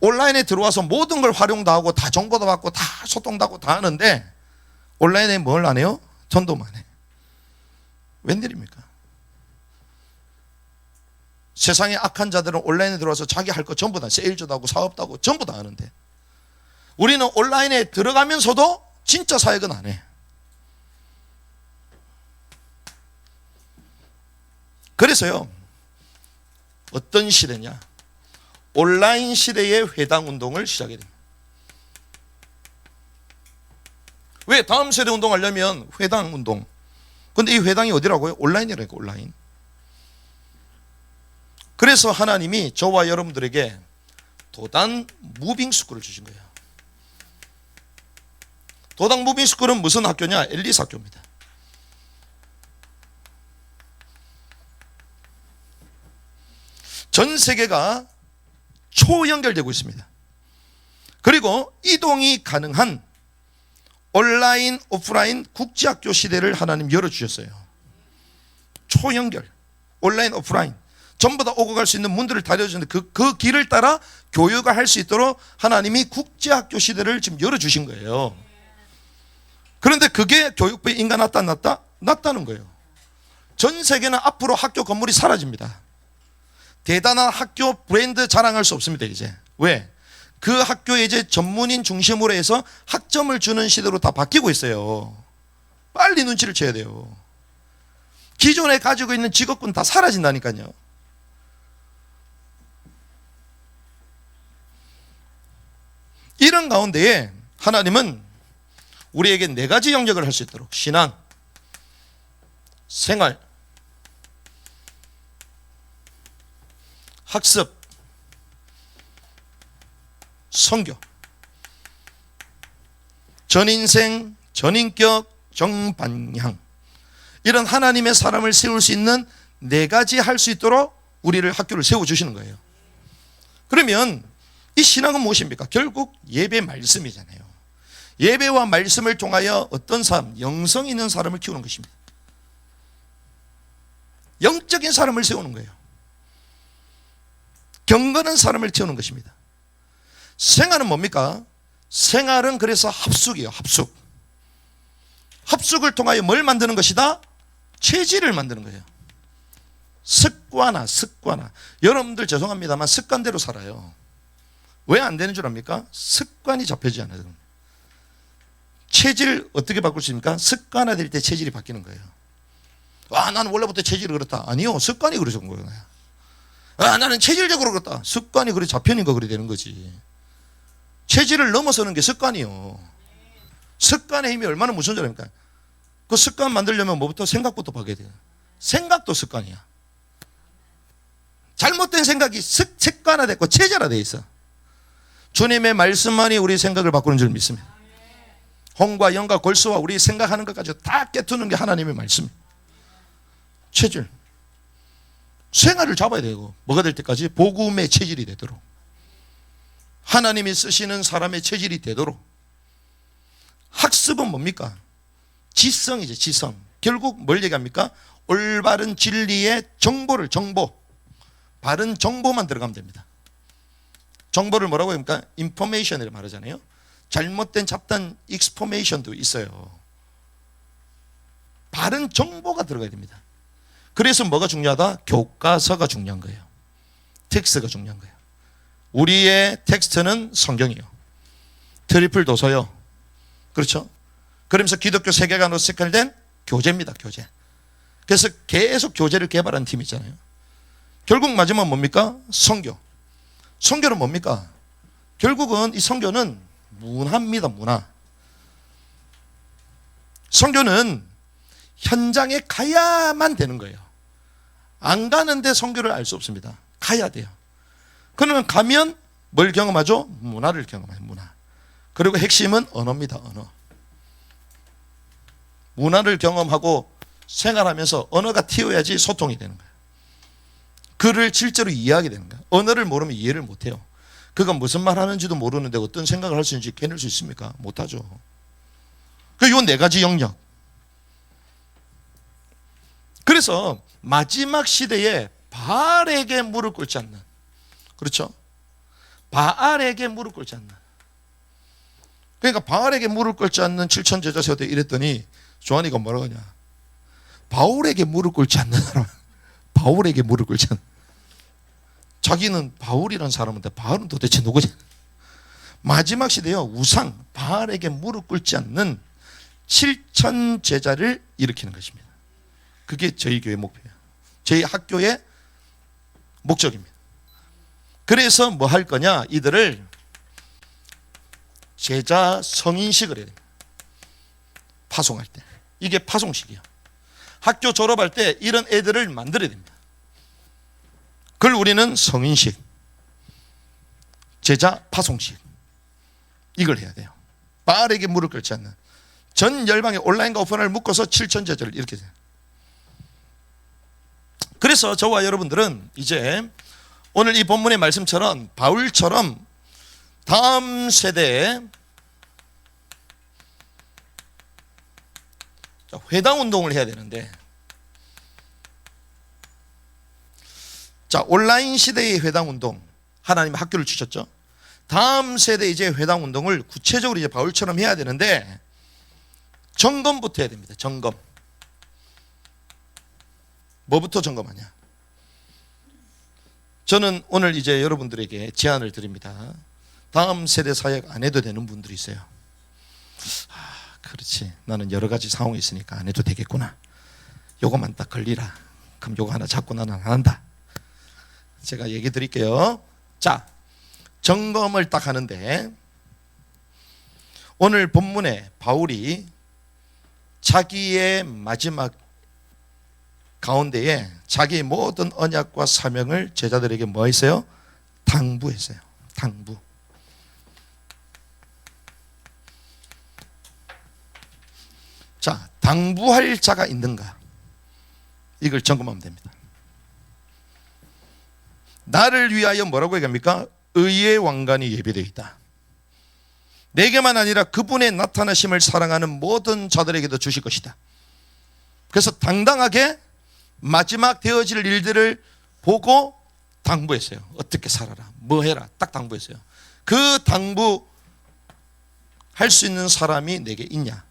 온라인에 들어와서 모든 걸 활용도 하고 다 정보도 받고 다 소통도 하고 다 하는데 온라인에 뭘 안 해요? 전도만 해. 웬일입니까? 세상의 악한 자들은 온라인에 들어와서 자기 할 거 전부 다 세일즈도 하고 사업도 하고 전부 다 하는데 우리는 온라인에 들어가면서도 진짜 사역은 안 해. 그래서요 어떤 시대냐? 온라인 시대의 회당 운동을 시작해야 됩니다. 왜? 다음 세대 운동하려면 회당 운동. 근데 이 회당이 어디라고요? 온라인이라니까. 온라인. 그래서 하나님이 저와 여러분들에게 도단 무빙 스쿨을 주신 거예요. 도단 무빙 스쿨은 무슨 학교냐? 엘리스 학교입니다. 전 세계가 초연결되고 있습니다. 그리고 이동이 가능한 온라인, 오프라인 국제학교 시대를 하나님 열어주셨어요. 초연결, 온라인, 오프라인 전부 다 오고 갈 수 있는 문들을 다 열어주는데 그 길을 따라 교육을 할 수 있도록 하나님이 국제학교 시대를 지금 열어주신 거예요. 그런데 그게 교육부에 인가 났다 안 났다? 났다는 거예요. 전 세계는 앞으로 학교 건물이 사라집니다. 대단한 학교 브랜드 자랑할 수 없습니다. 이제 왜? 그 학교에 이제 전문인 중심으로 해서 학점을 주는 시대로 다 바뀌고 있어요. 빨리 눈치를 채야 돼요. 기존에 가지고 있는 직업군 다 사라진다니까요. 이런 가운데에 하나님은 우리에게 4가지 영역을 할 수 있도록 신앙, 생활, 학습, 선교, 전 인생 전인격, 정반향, 이런 하나님의 사람을 세울 수 있는 네 가지 할 수 있도록 우리를 학교를 세워주시는 거예요. 그러면 이 신앙은 무엇입니까? 결국 예배 말씀이잖아요. 예배와 말씀을 통하여 어떤 사람, 영성 있는 사람을 키우는 것입니다. 영적인 사람을 세우는 거예요. 경건한 사람을 키우는 것입니다. 생활은 뭡니까? 생활은 그래서 합숙이에요. 합숙. 합숙을 통하여 뭘 만드는 것이다? 체질을 만드는 거예요. 습관화. 여러분들 죄송합니다만 습관대로 살아요. 왜 안 되는 줄 압니까? 습관이 잡혀지지 않아요. 체질 어떻게 바꿀 수 있습니까? 습관화될 때 체질이 바뀌는 거예요. 나는 원래부터 체질이 그렇다. 아니요, 습관이 그래서 그런 거예요. 나는 체질적으로 그렇다. 습관이 그래 잡혀니까 그래 되는 거지. 체질을 넘어서는 게 습관이요. 습관의 힘이 얼마나 무서운 줄 압니까? 그 습관 만들려면 뭐부터? 생각부터 바뀌어야 돼요. 생각도 습관이야. 잘못된 생각이 습관화됐고 체질화되어 있어. 주님의 말씀만이 우리 생각을 바꾸는 줄 믿습니다. 홍과 영과 골수와 우리 생각하는 것까지 다 깨트는 게 하나님의 말씀. 체질. 생활을 잡아야 되고 뭐가 될 때까지? 복음의 체질이 되도록, 하나님이 쓰시는 사람의 체질이 되도록. 학습은 뭡니까? 지성이죠. 지성. 결국 뭘 얘기합니까? 올바른 진리의 정보를, 바른 정보만 들어가면 됩니다. 정보를 뭐라고 합니까? 인포메이션이라고 말하잖아요. 잘못된 잡단 익스포메이션도 있어요. 바른 정보가 들어가야 됩니다. 그래서 뭐가 중요하다? 교과서가 중요한 거예요. 텍스트가 중요한 거예요. 우리의 텍스트는 성경이요. 트리플 도서요. 그렇죠? 그러면서 기독교 세계관으로 색깔된 교재입니다. 교재. 그래서 계속 교재를 개발한 팀이 있잖아요. 결국 마지막 뭡니까? 성교. 성교는 뭡니까? 결국은 이 성교는 문화입니다. 문화. 성교는 현장에 가야만 되는 거예요. 안 가는데 성교를 알 수 없습니다. 가야 돼요. 그러면 가면 뭘 경험하죠? 문화를 경험해요. 문화. 그리고 핵심은 언어입니다. 언어. 문화를 경험하고 생활하면서 언어가 튀어야지 소통이 되는 거예요. 글을 실제로 이해하게 되는 거예요. 언어를 모르면 이해를 못해요. 그가 무슨 말 하는지도 모르는데 어떤 생각을 할 수 있는지 깨낼 수 있습니까? 못하죠. 이 네 가지 영역. 그래서 마지막 시대에 바알에게 무릎 꿇지 않는, 그렇죠? 바알에게 무릎 꿇지 않는. 그러니까 바알에게 무릎 꿇지 않는 7천 제자 세웠대 이랬더니 조한이가 뭐라고 하냐? 바울에게 무릎 꿇지 않는 사람. 바울에게 무릎 꿇지 않는. 자기는 바울이라는 사람인데 바울은 도대체 누구지? 마지막 시대요, 우상 바알에게 무릎 꿇지 않는 7천 제자를 일으키는 것입니다. 그게 저희 교회 목표예요. 저희 학교의 목적입니다. 그래서 뭐 할 거냐? 이들을 제자 성인식을 해야 됩니다. 파송할 때. 이게 파송식이에요. 학교 졸업할 때 이런 애들을 만들어야 됩니다. 그걸 우리는 성인식, 제자 파송식, 이걸 해야 돼요. 바알에게 무릎 꿇지 않는. 전 열방의 온라인과 오프라인을 묶어서 7천 제자를 이렇게 돼요. 그래서 저와 여러분들은 이제 오늘 이 본문의 말씀처럼 바울처럼 다음 세대에 회당 운동을 해야 되는데, 자, 온라인 시대의 회당 운동, 하나님 학교를 주셨죠. 다음 세대 이제 회당 운동을 구체적으로 이제 바울처럼 해야 되는데 점검부터 해야 됩니다. 점검. 뭐부터 점검하냐? 저는 오늘 이제 여러분들에게 제안을 드립니다. 다음 세대 사역 안 해도 되는 분들이 있어요. 그렇지, 나는 여러 가지 상황이 있으니까 안 해도 되겠구나. 요거만 딱 걸리라. 그럼 요거 하나 잡고 나는 안 한다. 제가 얘기 드릴게요. 자, 점검을 딱 하는데 오늘 본문에 바울이 자기의 마지막 가운데에 자기의 모든 언약과 사명을 제자들에게 뭐 했어요? 당부했어요. 당부. 자, 당부할 자가 있는가? 이걸 점검하면 됩니다. 나를 위하여 뭐라고 얘기합니까? 의의 왕관이 예비되어 있다. 내게만 아니라 그분의 나타나심을 사랑하는 모든 자들에게도 주실 것이다. 그래서 당당하게 마지막 되어질 일들을 보고 당부했어요. 어떻게 살아라, 뭐 해라, 딱 당부했어요. 그 당부 할 수 있는 사람이 내게 있냐?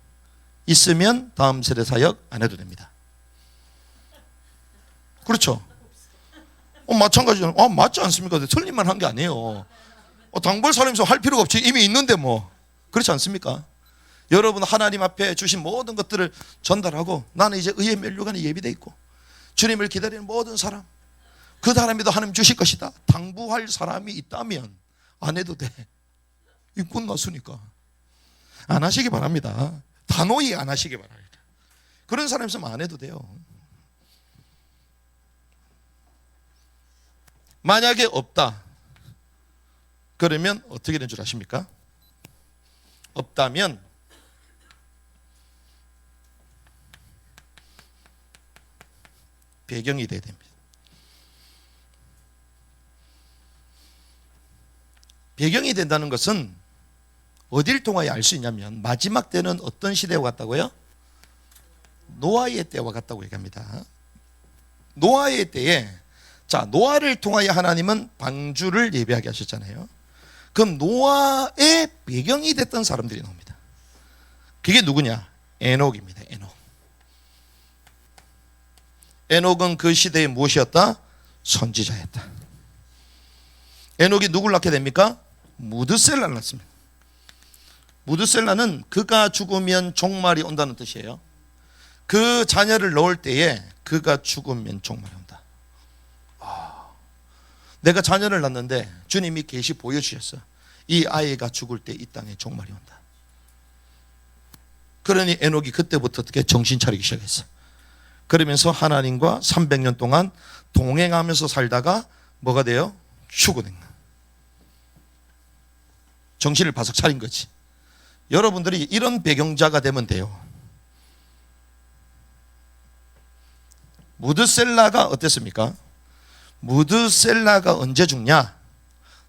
있으면 다음 세대 사역 안 해도 됩니다. 그렇죠? 마찬가지죠. 맞지 않습니까? 틀린만 한 게 아니에요. 당부할 사람이 있으면 할 필요가 없지. 이미 있는데 뭐. 그렇지 않습니까? 여러분 하나님 앞에 주신 모든 것들을 전달하고 나는 이제 의의 면류관이 예비되어 있고 주님을 기다리는 모든 사람, 그 사람에도 하나님 주실 것이다. 당부할 사람이 있다면 안 해도 돼. 일꾼 나수니까. 안 하시기 바랍니다. 단호히 안 하시기 바랍니다. 그런 사람 있으면 안 해도 돼요. 만약에 없다, 그러면 어떻게 된 줄 아십니까? 없다면 배경이 돼야 됩니다. 배경이 된다는 것은 어딜 통하여 알 수 있냐면 마지막 때는 어떤 시대와 같다고요? 노아의 때와 같다고 얘기합니다. 노아의 때에, 자, 노아를 통하여 하나님은 방주를 예비하게 하셨잖아요. 그럼 노아의 배경이 됐던 사람들이 나옵니다. 그게 누구냐? 에녹입니다. 에녹은 그 시대에 무엇이었다? 선지자였다. 에녹이 누굴 낳게 됩니까? 무드셀라를 낳습니다. 무드셀라는 그가 죽으면 종말이 온다는 뜻이에요. 그 자녀를 넣을 때에 그가 죽으면 종말이 온다. 내가 자녀를 낳는데 주님이 계시 보여주셨어. 이 아이가 죽을 때 이 땅에 종말이 온다. 그러니 에녹이 그때부터 어떻게 정신 차리기 시작했어. 그러면서 하나님과 300년 동안 동행하면서 살다가 뭐가 돼요? 죽어낸 거야. 정신을 바싹 차린 거지. 여러분들이 이런 배경자가 되면 돼요. 무드셀라가 어땠습니까? 무드셀라가 언제 죽냐?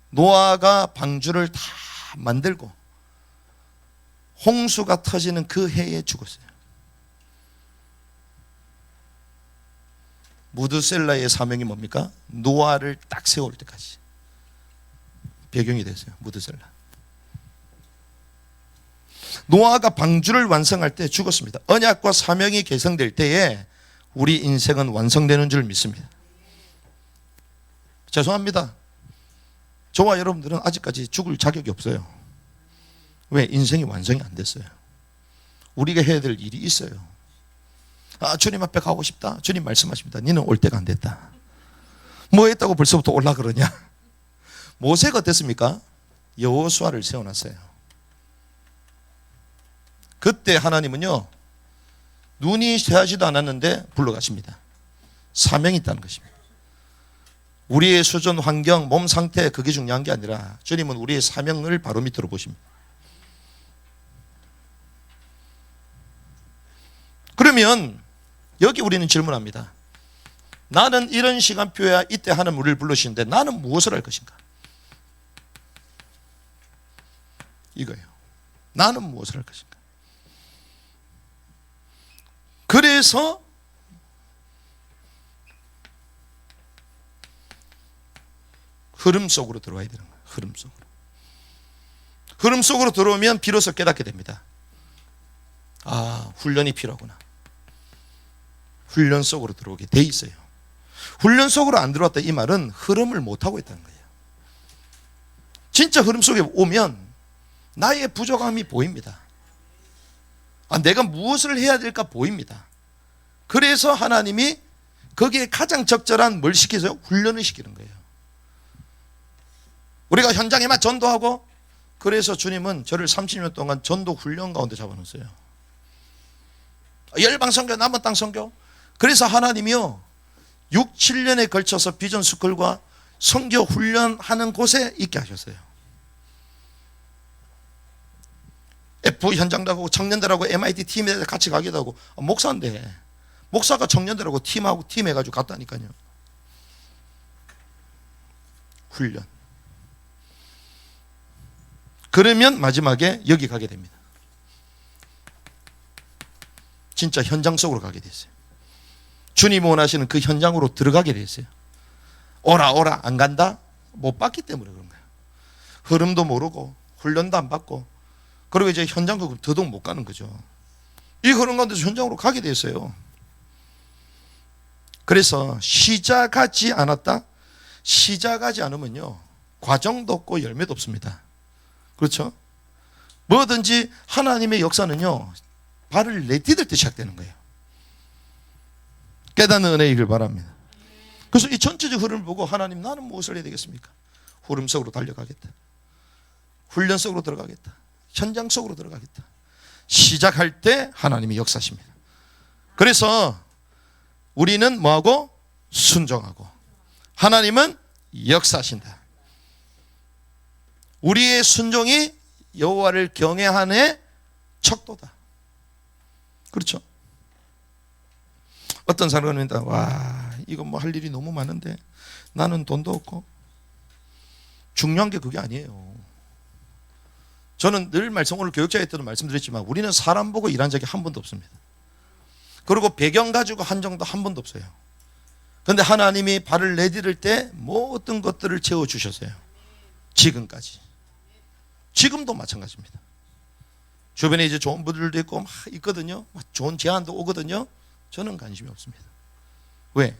노아가 방주를 다 만들고 홍수가 터지는 그 해에 죽었어요. 무드셀라의 사명이 뭡니까? 노아를 딱 세울 때까지 배경이 됐어요. 무드셀라. 노아가 방주를 완성할 때 죽었습니다. 언약과 사명이 개성될 때에 우리 인생은 완성되는 줄 믿습니다. 죄송합니다. 저와 여러분들은 아직까지 죽을 자격이 없어요. 왜? 인생이 완성이 안 됐어요. 우리가 해야 될 일이 있어요. 주님 앞에 가고 싶다. 주님 말씀하십니다. 너는 올 때가 안 됐다. 뭐 했다고 벌써부터 올라 그러냐? 모세가 어땠습니까? 여호수아를 세워놨어요. 그때 하나님은요, 눈이 새하지도 않았는데 불러가십니다. 사명이 있다는 것입니다. 우리의 수준, 환경, 몸 상태, 그게 중요한 게 아니라 주님은 우리의 사명을 바로 밑으로 보십니다. 그러면 여기 우리는 질문합니다. 나는 이런 시간표야 이때 하나님 우리를 불러주시는데 나는 무엇을 할 것인가? 이거예요. 나는 무엇을 할 것인가? 그래서 흐름 속으로 들어와야 되는 거예요. 흐름 속으로. 흐름 속으로 들어오면 비로소 깨닫게 됩니다. 훈련이 필요하구나. 훈련 속으로 들어오게 돼 있어요. 훈련 속으로 안 들어왔다 이 말은 흐름을 못하고 있다는 거예요. 진짜 흐름 속에 오면 나의 부족함이 보입니다. 내가 무엇을 해야 될까 보입니다. 그래서 하나님이 거기에 가장 적절한 뭘 시키세요? 훈련을 시키는 거예요. 우리가 현장에만 전도하고, 그래서 주님은 저를 30년 동안 전도 훈련 가운데 잡아놓았어요. 열방 선교, 남은 땅 선교. 그래서 하나님이요 6, 7년에 걸쳐서 비전 스쿨과 선교 훈련하는 곳에 있게 하셨어요. F 현장들하고 청년들하고 MIT 팀에 같이 가기도 하고, 목사인데 목사가 청년들하고 팀 해가지고 갔다니까요. 훈련. 그러면 마지막에 여기 가게 됩니다. 진짜 현장 속으로 가게 됐어요. 주님이 원하시는 그 현장으로 들어가게 됐어요. 오라 안 간다? 못 봤기 때문에 그런 거예요. 흐름도 모르고 훈련도 안 받고, 그리고 이제 현장도 더더욱 못 가는 거죠. 이 흐름 가운데서 현장으로 가게 됐어요. 그래서 시작하지 않았다? 시작하지 않으면요, 과정도 없고 열매도 없습니다. 그렇죠? 뭐든지 하나님의 역사는요, 발을 내디딜 때 시작되는 거예요. 깨닫는 은혜이길 바랍니다. 그래서 이 전체적 흐름을 보고 하나님, 나는 무엇을 해야 되겠습니까? 흐름 속으로 달려가겠다. 훈련 속으로 들어가겠다. 현장 속으로 들어가겠다. 시작할 때 하나님이 역사십니다. 그래서 우리는 뭐하고? 순종하고, 하나님은 역사하신다. 우리의 순종이 여호와를 경외하는 척도다. 그렇죠? 어떤 사람은 와, 이거 뭐 할 일이 너무 많은데 나는 돈도 없고. 중요한 게 그게 아니에요. 저는 늘 오늘 교육자회 때도 말씀드렸지만, 우리는 사람 보고 일한 적이 한 번도 없습니다. 그리고 배경 가지고 한 정도 한 번도 없어요. 그런데 하나님이 발을 내디딜 때 모든 것들을 채워주셨어요. 지금까지. 지금도 마찬가지입니다. 주변에 이제 좋은 분들도 있고 막 있거든요. 좋은 제안도 오거든요. 저는 관심이 없습니다. 왜?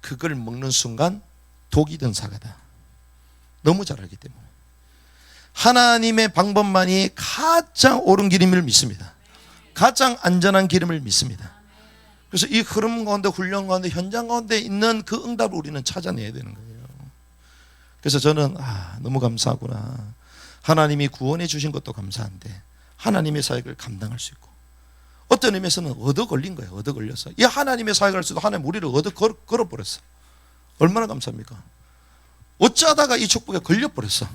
그걸 먹는 순간 독이 든 사과다. 너무 잘 알기 때문에. 하나님의 방법만이 가장 옳은 길임을 믿습니다. 가장 안전한 길임을 믿습니다. 그래서 이 흐름 가운데, 훈련 가운데, 현장 가운데 있는 그 응답을 우리는 찾아내야 되는 거예요. 그래서 저는 너무 감사하구나. 하나님이 구원해 주신 것도 감사한데 하나님의 사역을 감당할 수 있고, 어떤 의미에서는 얻어 걸린 거예요. 얻어 걸려서 이 하나님의 사역을 할 수도 하나님 우리를 얻어 걸어버렸어. 얼마나 감사합니까? 어쩌다가 이 축복에 걸려버렸어.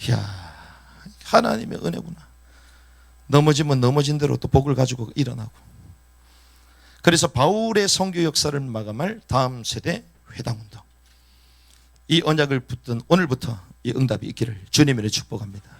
이야, 하나님의 은혜구나. 넘어지면 넘어진 대로 또 복을 가지고 일어나고. 그래서 바울의 선교 역사를 마감할 다음 세대 회당운동, 이 언약을 붙든 오늘부터 이 응답이 있기를 주님으로 축복합니다.